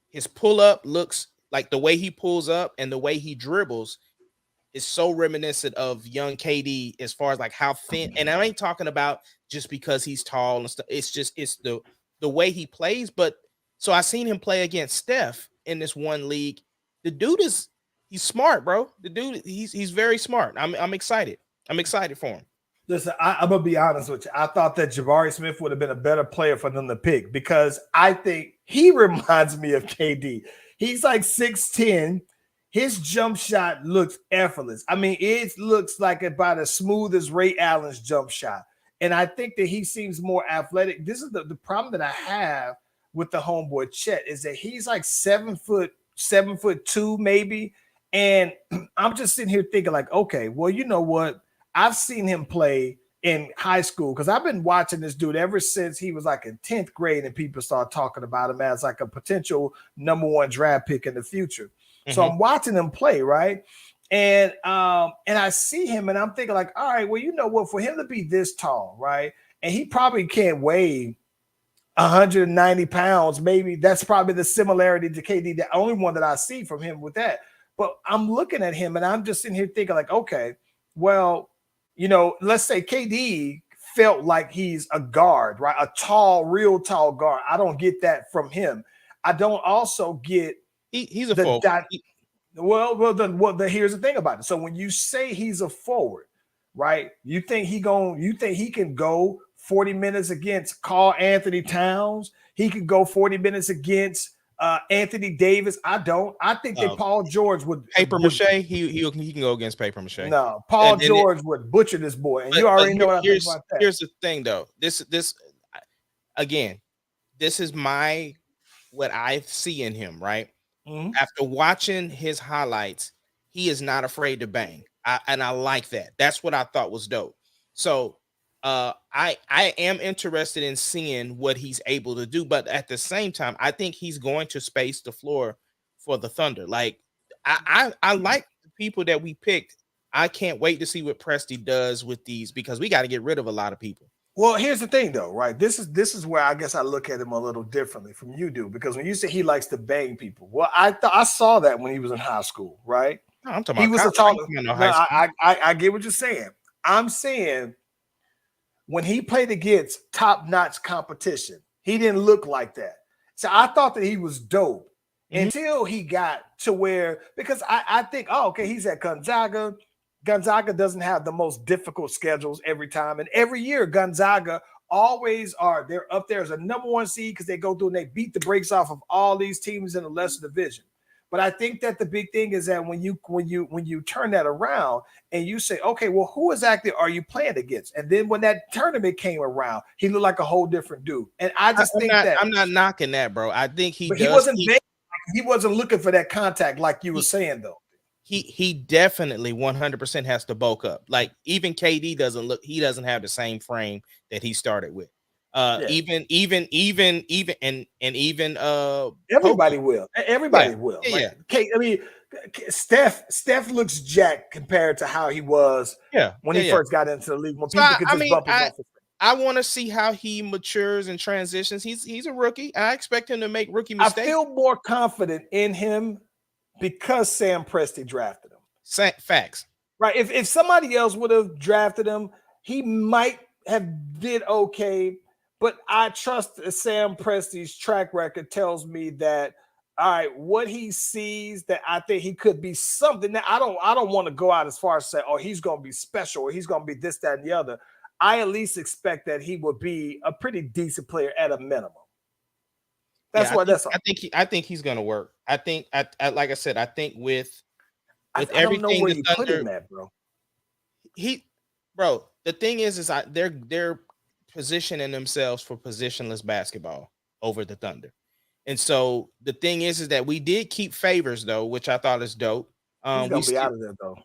His pull up looks like the way he pulls up and the way he dribbles is so reminiscent of young KD as far as like how thin. And I ain't talking about just because he's tall and stuff. It's just it's the way he plays. But so I seen him play against Steph in this one league. The dude is he's smart, bro. The dude he's very smart. I'm excited. I'm excited for him. listen, I'm gonna be honest with you. I thought that Jabari Smith would have been a better player for them to pick because I think he reminds me of KD. He's like 6'10". His jump shot looks effortless. I mean, it looks like about as smooth as Ray Allen's jump shot. And I think that he seems more athletic. This is the problem that I have with the homeboy Chet is that he's like 7'2", maybe. And I'm just sitting here thinking, like, okay, well, you know what? I've seen him play in high school because I've been watching this dude ever since he was like in 10th grade and people start talking about him as like a potential number one draft pick in the future. So Mhm. I'm watching him play, right? And I see him and I'm thinking, like, all right, well, you know what? For him to be this tall, right? And he probably can't weigh 190 pounds, maybe that's probably the similarity to KD, the only one that I see from him with that. But I'm looking at him and I'm just sitting here thinking, like, okay, well, let's say KD felt like he's a guard, right? A tall, real tall guard. I don't get that from him. I don't also get He's a the full. dot. Well, here's the thing about it. So when you say he's a forward, right? You think he can go 40 minutes against Carl Anthony Towns? He can go 40 minutes against Anthony Davis. I don't. I think that Uh, Paul George Paper would mache. He can go against paper mache. no, Paul And then George would butcher this boy, and you but already know what I think about that. here's the thing though. This again. This is my what I see in him. Right Mhm. after watching his highlights, he is not afraid to bang. And I like that. That's what I thought was dope. So I am interested in seeing what he's able to do, but at the same time, I think he's going to space the floor for the Thunder. Like I like the people that we picked. I can't wait to see what Presti does with these because we got to get rid of a lot of people. Well, here's the thing, though, right? This is where I guess I look at him a little differently from you do, because when you say he likes to bang people, well, I saw that when he was in high school, right? No, I'm talking He about was a college. taller. No, No, high school. I get what you're saying. I'm saying when he played against top-notch competition, he didn't look like that. So I thought that he was dope until he got to where, because I think, oh, okay, he's at Gonzaga. Gonzaga doesn't have the most difficult schedules every time. And every year, Gonzaga always are. They're up there as a number one seed because they go through and they beat the brakes off of all these teams in the lesser division. But I think that the big thing is that when you turn that around and you say, okay, well, who exactly are you playing against? And then when that tournament came around, he looked like a whole different dude. And I just think I'm not knocking that, bro. I think he wasn't looking for that contact like you were saying, though. He definitely 100% has to bulk up. Like even KD doesn't have the same frame that he started with. Even everybody Poku. will. Everybody will. Yeah. I mean, Steph looks jacked compared to how he was when he first got into the league. When people could just bump him off his face. I want to see how he matures and transitions. He's a rookie. I expect him to make rookie mistakes. I feel more confident in him because Sam Presti drafted him. Facts. Right. If somebody else would have drafted him, he might have did okay. But I trust Sam Presti's track record tells me that, all right, what he sees, that I think he could be something. That I don't want to go out as far as say, oh, he's going to be special or he's going to be this, that, and the other. I at least expect that he would be a pretty decent player at a minimum. I think he's going to work. I think, like I said, I think with everything, I don't know where you put him at, bro. The thing is they're positioning themselves for positionless basketball over the Thunder. And so the thing is that we did keep Favors though, which I thought is dope. He's gonna be out of there though.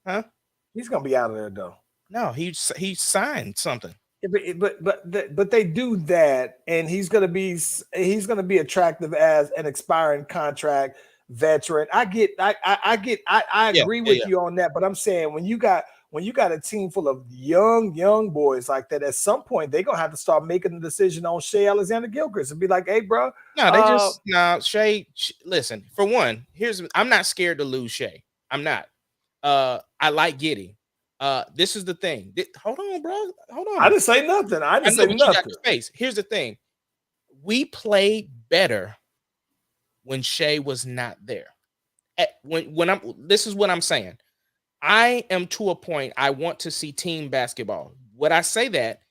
Huh? He's gonna be out of there though. No, he signed something. But they do that, and he's gonna be attractive as an expiring contract veteran. I agree with you on that, but I'm saying when you got a team full of young boys like that, at some point they're gonna have to start making a decision on Shai Alexander-Gilgeous and be like, hey, bro. Shai. Listen, for one, I'm not scared to lose Shai. I'm not. I like Giddey. This is the thing. Hold on, bro. Hold on. I didn't say nothing. I didn't say nothing. Space. Here's the thing. We played better when Shai was not there. This is what I'm saying. I am to a point I want to see team basketball. Would I say that?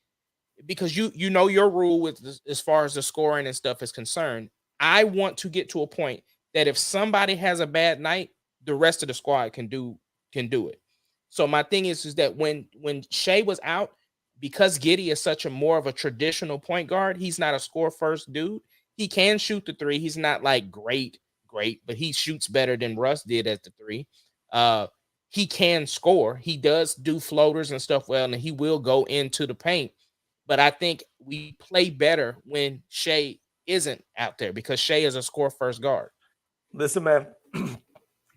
Because you know your rule with as far as the scoring and stuff is concerned. I want to get to a point that if somebody has a bad night, the rest of the squad can do it. So my thing is that when Shai was out, because Giddey is such a more of a traditional point guard, he's not a score first dude. He can shoot the three. He's not like great, but he shoots better than Russ did at the three. He can score. He does do floaters and stuff well, and he will go into the paint. But I think we play better when Shai isn't out there because Shai is a score first guard. Listen, man,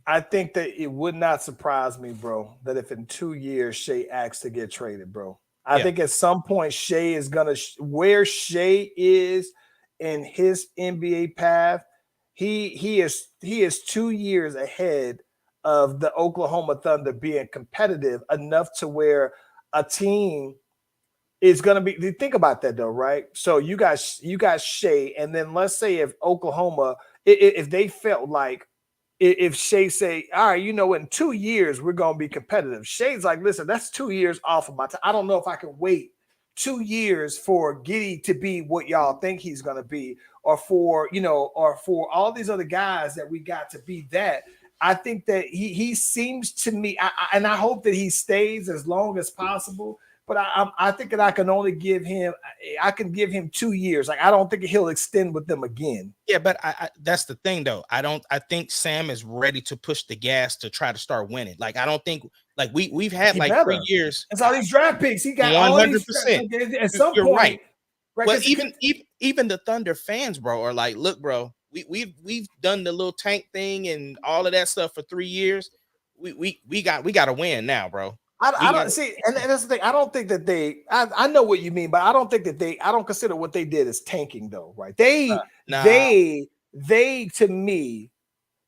I think that it would not surprise me, bro, that if in 2 years Shai asks to get traded, bro. I think at some point Shai is going to where Shai is in his NBA path. He is 2 years ahead of the Oklahoma Thunder being competitive enough to where a team is going to be. Think about that though, right? So you got Shai, and then let's say if Oklahoma, if they felt like if Shai say, all right, in 2 years we're going to be competitive. Shai's like, listen, that's 2 years off of my time. I don't know if I can wait 2 years for Giddey to be what y'all think he's going to be, or for all these other guys that we got to be that. I think that he seems to me, and I hope that he stays as long as possible. But I think that I can give him 2 years. Like I don't think he'll extend with them again. Yeah, but that's the thing though. I think Sam is ready to push the gas to try to start winning. Like I don't think Like we've had He like better. 3 years. It's all these draft picks. He got all these. 100%. At some You're point, right. right? Well, 'cause even the Thunder fans, bro, are like, look, bro, we've done the little tank thing and all of that stuff for 3 years. We got to win now, bro. I don't see, and that's the thing. I don't think that I know what you mean, but I don't think that I don't consider what they did as tanking, though, right? Nah. They to me,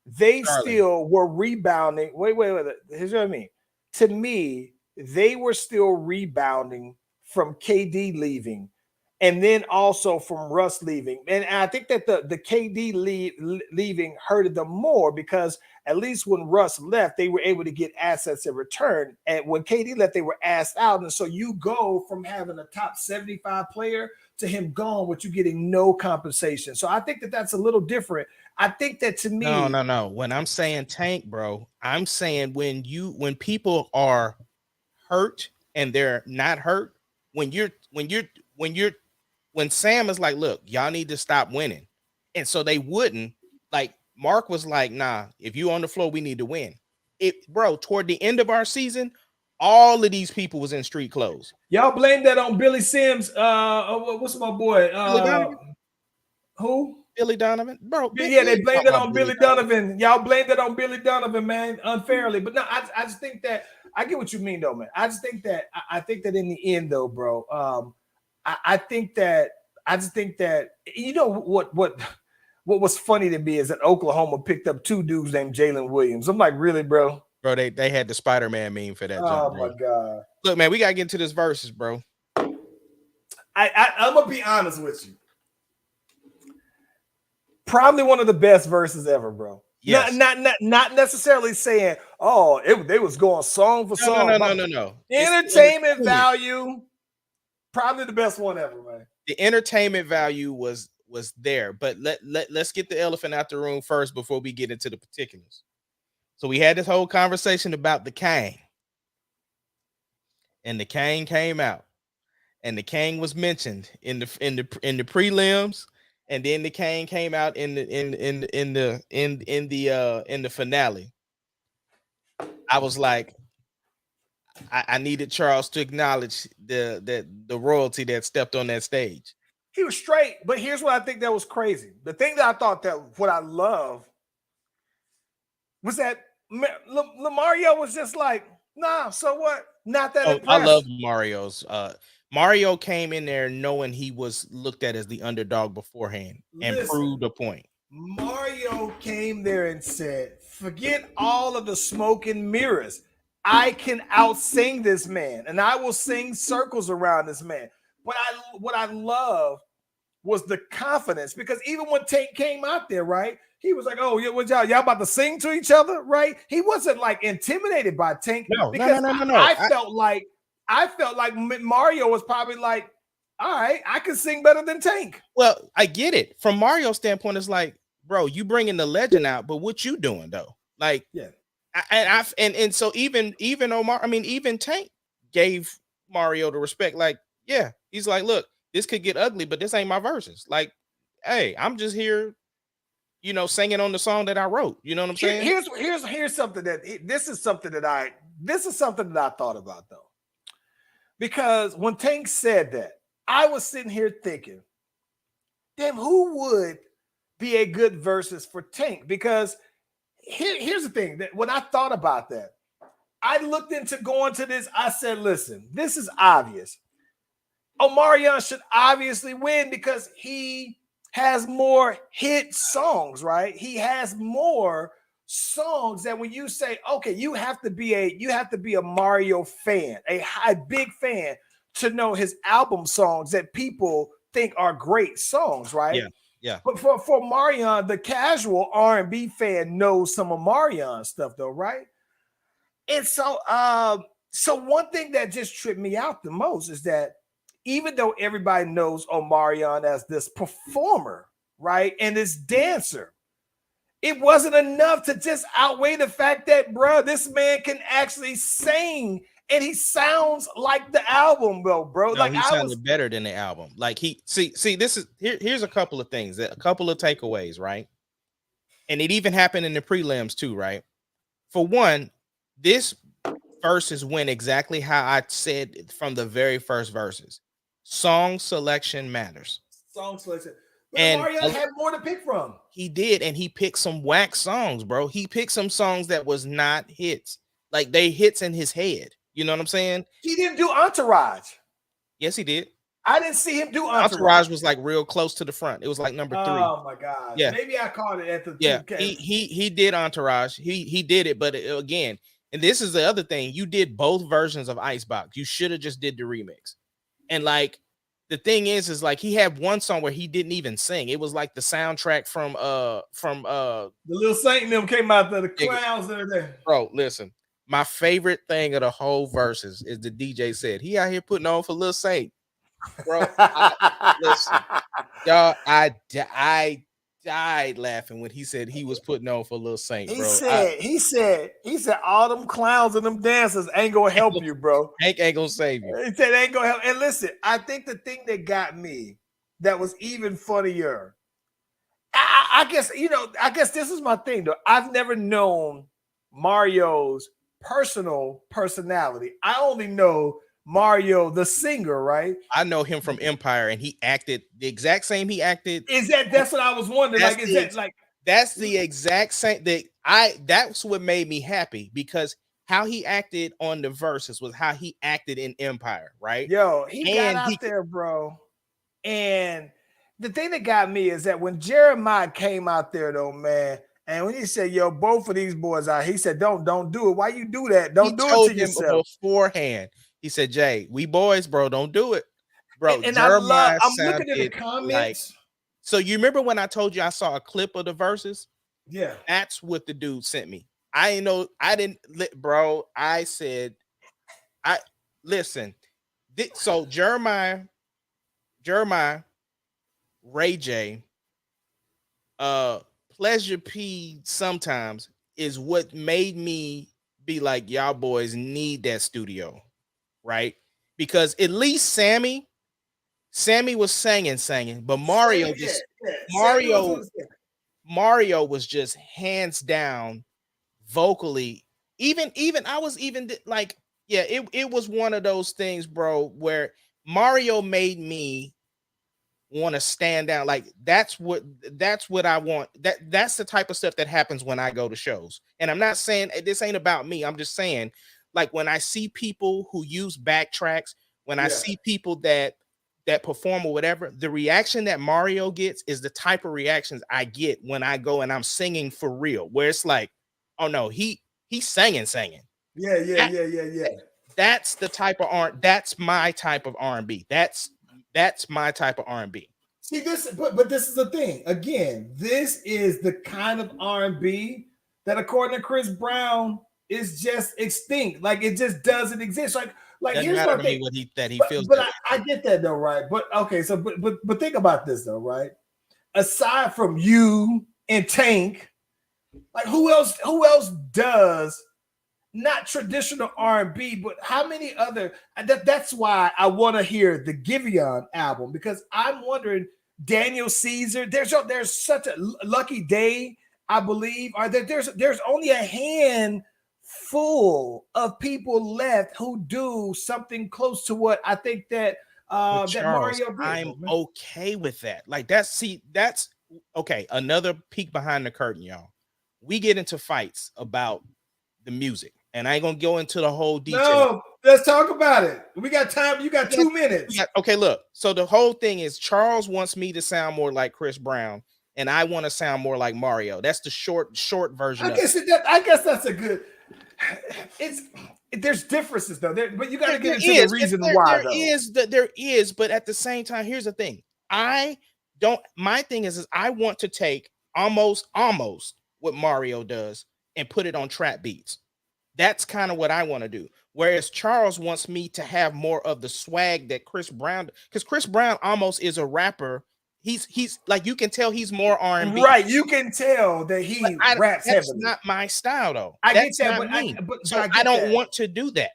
they Charlie. still were rebounding. Wait. Here's what I mean. To me, they were still rebounding from KD leaving, and then also from Russ leaving. And I think that the KD leaving hurted them more because at least when Russ left, they were able to get assets in return. And when KD left, they were asked out. And so you go from having a top 75 player to him gone with you getting no compensation. So I think that that's a little different. I think that to me, no. When I'm saying tank, bro, I'm saying when people are hurt and they're not hurt, when Sam is like, look, y'all need to stop winning. And so they wouldn't, like Mark was like, nah, if you on the floor, we need to win. Bro, toward the end of our season, all of these people was in street clothes. Y'all blame that on Billy Sims. What's my boy? Billy Donovan? Who? Billy Donovan, bro. Yeah, they blamed it on Billy Donovan. Y'all blamed it on Billy Donovan, man, unfairly. But no, I just think that I get what you mean, though, man. I just think that I think that in the end, though, bro, I think that you know what was funny to me is that Oklahoma picked up 2 dudes named Jalen Williams. I'm like, really, bro? Bro, they had the Spider-Man meme for that. Oh jump, my god! Look, man, we gotta get into this Verzuz, bro. I'm gonna be honest with you. Probably one of the best verses ever, bro. Yes. Not necessarily saying, oh, they was going song for song. No. Entertainment value, probably the best one ever, man. The entertainment value was there, but let's get the elephant out the room first before we get into the particulars. So we had this whole conversation about the Kang, and the Kang came out, and the Kang was mentioned in the prelims. And then the Kang came out in the finale. I was like, I needed Charles to acknowledge the royalty that stepped on that stage. He was straight, but here's what I think that was crazy. The thing that I thought that what I love was that Mario was just like, nah, so what? Not that impressed. I love Mario's. Mario came in there knowing he was looked at as the underdog beforehand and proved a point. Mario came there and said, forget all of the smoke and mirrors. I can out-sing this man, and I will sing circles around this man. But what I love was the confidence, because even when Tank came out there, right, he was like, oh, what y'all about to sing to each other, right? He wasn't like intimidated by Tank. No. I felt like Mario was probably like, all right, I can sing better than Tank. Well, I get it. From Mario's standpoint, it's like, bro, you bringing the legend out, but what you doing though? Like, yeah. And so even Omar, I mean, even Tank gave Mario the respect. Like, yeah, he's like, look, this could get ugly, but this ain't my verses. Like, hey, I'm just here, singing on the song that I wrote. You know what I'm saying? Here's something this is something that I thought about though. Because when Tank said that, I was sitting here thinking, damn, who would be a good versus for Tank? Because here's the thing, that when I thought about that, I looked into going to this. I said, listen, this is obvious. Omarion should obviously win because he has more hit songs, right? He has more songs that when you say, okay, you have to be a Mario fan, a big fan to know his album songs that people think are great songs, right? Yeah. But for Omarion, the casual R&B fan knows some of Omarion stuff though, right? And so one thing that just tripped me out the most is that even though everybody knows Omarion as this performer, right, and this dancer, it wasn't enough to just outweigh the fact that, bro, this man can actually sing and he sounds like the album, bro. No, like he sounded better than the album. Like here's a couple of things, a couple of takeaways, right? And it even happened in the prelims too, right? For one, this verses went exactly how I said from the very first verses. Song selection matters. Song selection. But And Omarion had more to pick from. he did, and he picked some whack songs, bro. He picked some songs that was not hits. Like they hits in his head. You know what I'm saying? He didn't do Entourage. Yes, he did. I didn't see him do Entourage. Entourage was like real close to the front. It was like number 3. Oh my God. Yeah. Maybe I caught it at the Yeah. 2K. He did Entourage. He did it, but again, and this is the other thing. You did both versions of Icebox. You should have just did the remix. And like the thing is like he had one song where he didn't even sing. It was like the soundtrack from the Little Saint and them came out there, the clowns that are there. Bro, listen. My favorite thing of the whole verses is the DJ said he out here putting on for Lil Saint. Bro, listen, y'all, I died laughing when he said he was putting on for Lil Saint, bro. He said all them clowns and them dancers ain't gonna help you, bro. Ain't gonna save you. He said ain't gonna help. And listen, I think the thing that got me that was even funnier, I guess, I guess this is my thing though. I've never known Mario's personal personality. I only know Mario the singer, right? I know him from Empire, and he acted the exact same. He acted. That's what I was wondering. That's the exact same that's what made me happy, because how he acted on the verses was how he acted in Empire, right? Yo, he got out there, bro. And the thing that got me is that when Jeremiah came out there, though, man, and when he said, "Yo, both of these boys out," he said, "Don't do it. Why you do that? Don't do it to yourself." Beforehand, he said, "Jay, we boys, bro. Don't do it, bro." And I'm looking at the comments. So you remember when I told you I saw a clip of the verses? Yeah, that's what the dude sent me. I didn't, bro. I said, listen. So Jeremiah, Ray J, Pleasure P sometimes is what made me be like, y'all boys need that studio, right? Because at least Sammie was singing, but Mario Mario was just hands down vocally. Even I was even like, yeah, it was one of those things, bro, where Mario made me want to stand down. Like that's what I want. That's the type of stuff that happens when I go to shows. And I'm not saying this ain't about me. I'm just saying, like, when I see people who use backtracks, when I see people that perform or whatever, the reaction that Mario gets is the type of reactions I get when I go and I'm singing for real, where it's like, oh no, he's singing. Yeah. That's the type of R. That's my type of R&B. That's my type of R&B. See this, but this is the thing. Again, this is the kind of R&B that, according to Chris Brown, is just extinct. Like it just doesn't exist. Like here's my thing. He feels. But I get that though, right? But okay, so but think about this though, right? Aside from you and Tank, like who else does not traditional R&B, but how many other? That's why I want to hear the Giveon album, because I'm wondering, Daniel Caesar, there's such a Lucky Day, I believe. There's only a handful of people left who do something close to what I think that Charles, that Mario did. I'm okay with that. Like that's okay. Another peek behind the curtain, y'all. We get into fights about the music, and I ain't gonna go into the whole detail. No, let's talk about it. We got time. You got 2 minutes. Okay, look. So the whole thing is Charles wants me to sound more like Chris Brown, and I want to sound more like Mario. That's the short version. I guess that's a good. There's differences though, but you got to get into the reason why. There is, but at the same time, here's the thing. My thing is I want to take almost what Mario does and put it on trap beats. That's kind of what I want to do. Whereas Charles wants me to have more of the swag that Chris Brown, because Chris Brown almost is a rapper. He's like, you can tell he's more R&B. Right, you can tell that he raps heavily. That's not my style though. I get that, but I don't want to do that.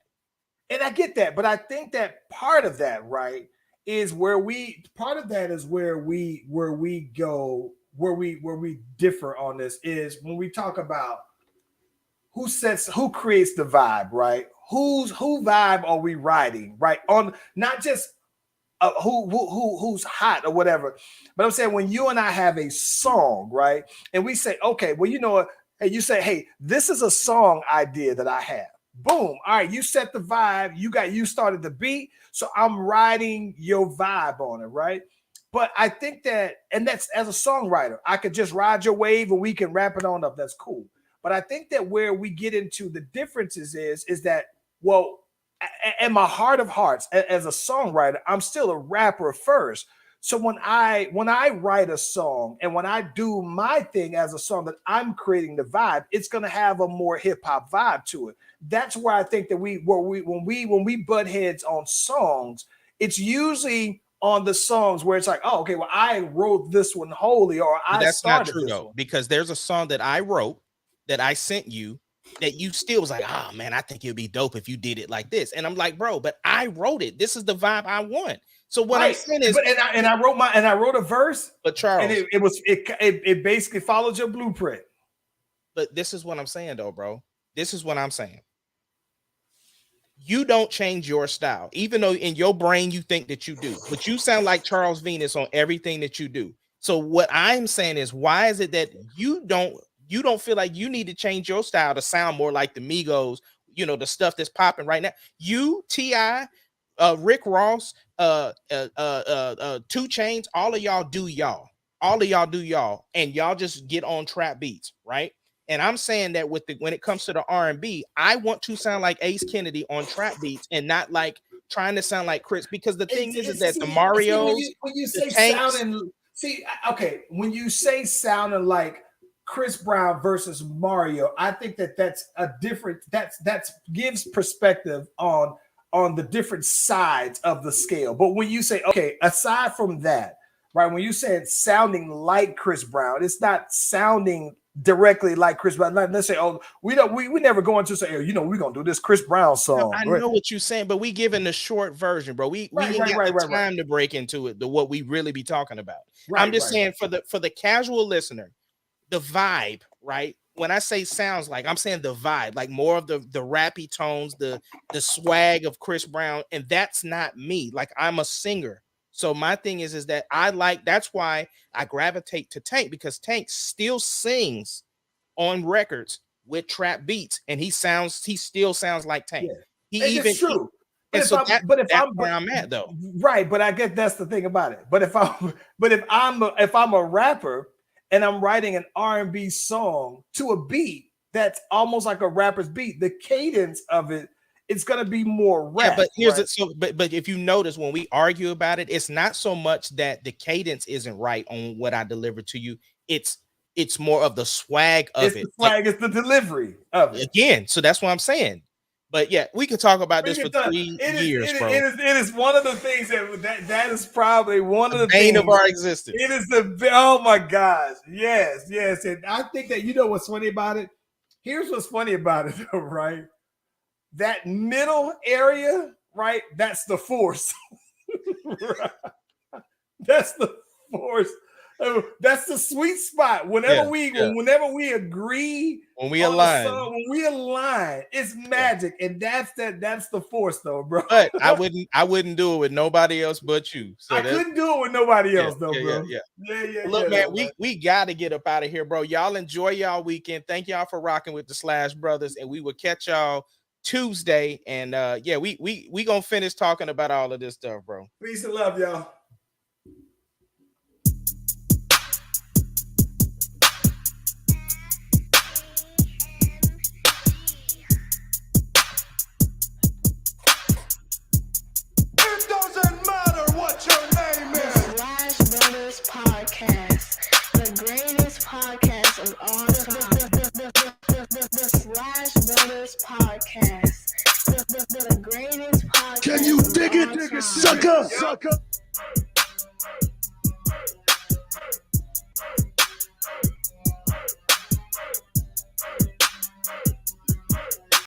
And I get that, but I think that part of that, right, is where we differ on this is when we talk about who creates the vibe, right? who vibe are we riding, right? On not just who's hot or whatever, but I'm saying when you and I have a song, right, and we say, okay, well, you know what? Hey, you say, hey, this is a song idea that I have. Boom. All right, you set the vibe. You started the beat, so I'm riding your vibe on it, right? But I think that, and that's as a songwriter, I could just ride your wave and we can wrap it on up. That's cool. But I think that where we get into the differences is that, well, in my heart of hearts, as a songwriter, I'm still a rapper first. So when I write a song and when I do my thing as a song that I'm creating the vibe, it's gonna have a more hip hop vibe to it. That's where I think that when we butt heads on songs, it's usually on the songs where it's like, oh, okay, well, I wrote this one wholly, or But I that's not started true this though, one. because there's a song that I wrote that I sent you that you still was like, oh man, I think it'd be dope if you did it like this. And I'm like, bro, but I wrote it. This is the vibe I want. So what I'm saying is, I wrote a verse, but Charles, and it basically followed your blueprint. but this is what I'm saying though, bro. This is what I'm saying. You don't change your style, even though in your brain you think that you do, but you sound like Charles Venus on everything that you do. So what I'm saying is, why is it that you don't feel like you need to change your style to sound more like the Migos, you know, the stuff that's popping right now? You, T.I., Rick Ross, 2 Chainz, all of y'all do y'all. All of y'all do y'all, and y'all just get on trap beats, right? And I'm saying that when it comes to the R&B, I want to sound like Ace Kennedy on trap beats and not like trying to sound like Chris, because the thing is that the Marios, when you the say Tanks, sounding, okay, when you say sounding like Chris Brown versus Mario, I think that's a different, that gives perspective on the different sides of the scale. But when you say, okay, aside from that, right, when you say it's sounding like Chris Brown, it's not sounding directly like Chris Brown. Let's say, oh, we never go into say, you know, we're gonna do this Chris Brown song. I know what you're saying, but we giving the short version, bro. We ain't got the time to break into it, what we really be talking about. I'm just saying for the casual listener, the vibe, right? When I say sounds like, I'm saying the vibe, like more of the rappy tones, the swag of Chris Brown, and that's not me. Like, I'm a singer. So my thing is that that's why I gravitate to Tank, because Tank still sings on records with trap beats, and he still sounds like Tank. Yeah. It's true. That's where I'm at though. Right, but I guess that's the thing about it. But if I'm a rapper and I'm writing an R&B song to a beat that's almost like a rapper's beat, the cadence of it's gonna be more rap. Yeah, but but if you notice when we argue about it, it's not so much that the cadence isn't right on what I delivered to you. It's more of the swag of it. It's the delivery of it. Again, so that's what I'm saying. But yeah, we could talk about this for 3 years, bro. It is one of the things that is probably one of the bane things of our existence. It is oh my gosh, yes. And I think that, you know what's funny about it? Here's what's funny about it though, right? That middle area, right? That's the force. Right? That's the force. That's the sweet spot. Whenever we agree, when we align, it's magic, and that's the force, though, bro. But I wouldn't do it with nobody else but you. So I couldn't do it with nobody else, though, bro. Look, man, we got to get up out of here, bro. Y'all enjoy y'all weekend. Thank y'all for rocking with the Slash Brothers, and we will catch y'all Tuesday. And we gonna finish talking about all of this stuff, bro. Peace and love, y'all. Podcast, the greatest podcast of all time. The Slash Brothers Podcast, the greatest podcast. Can you dig it, sucker?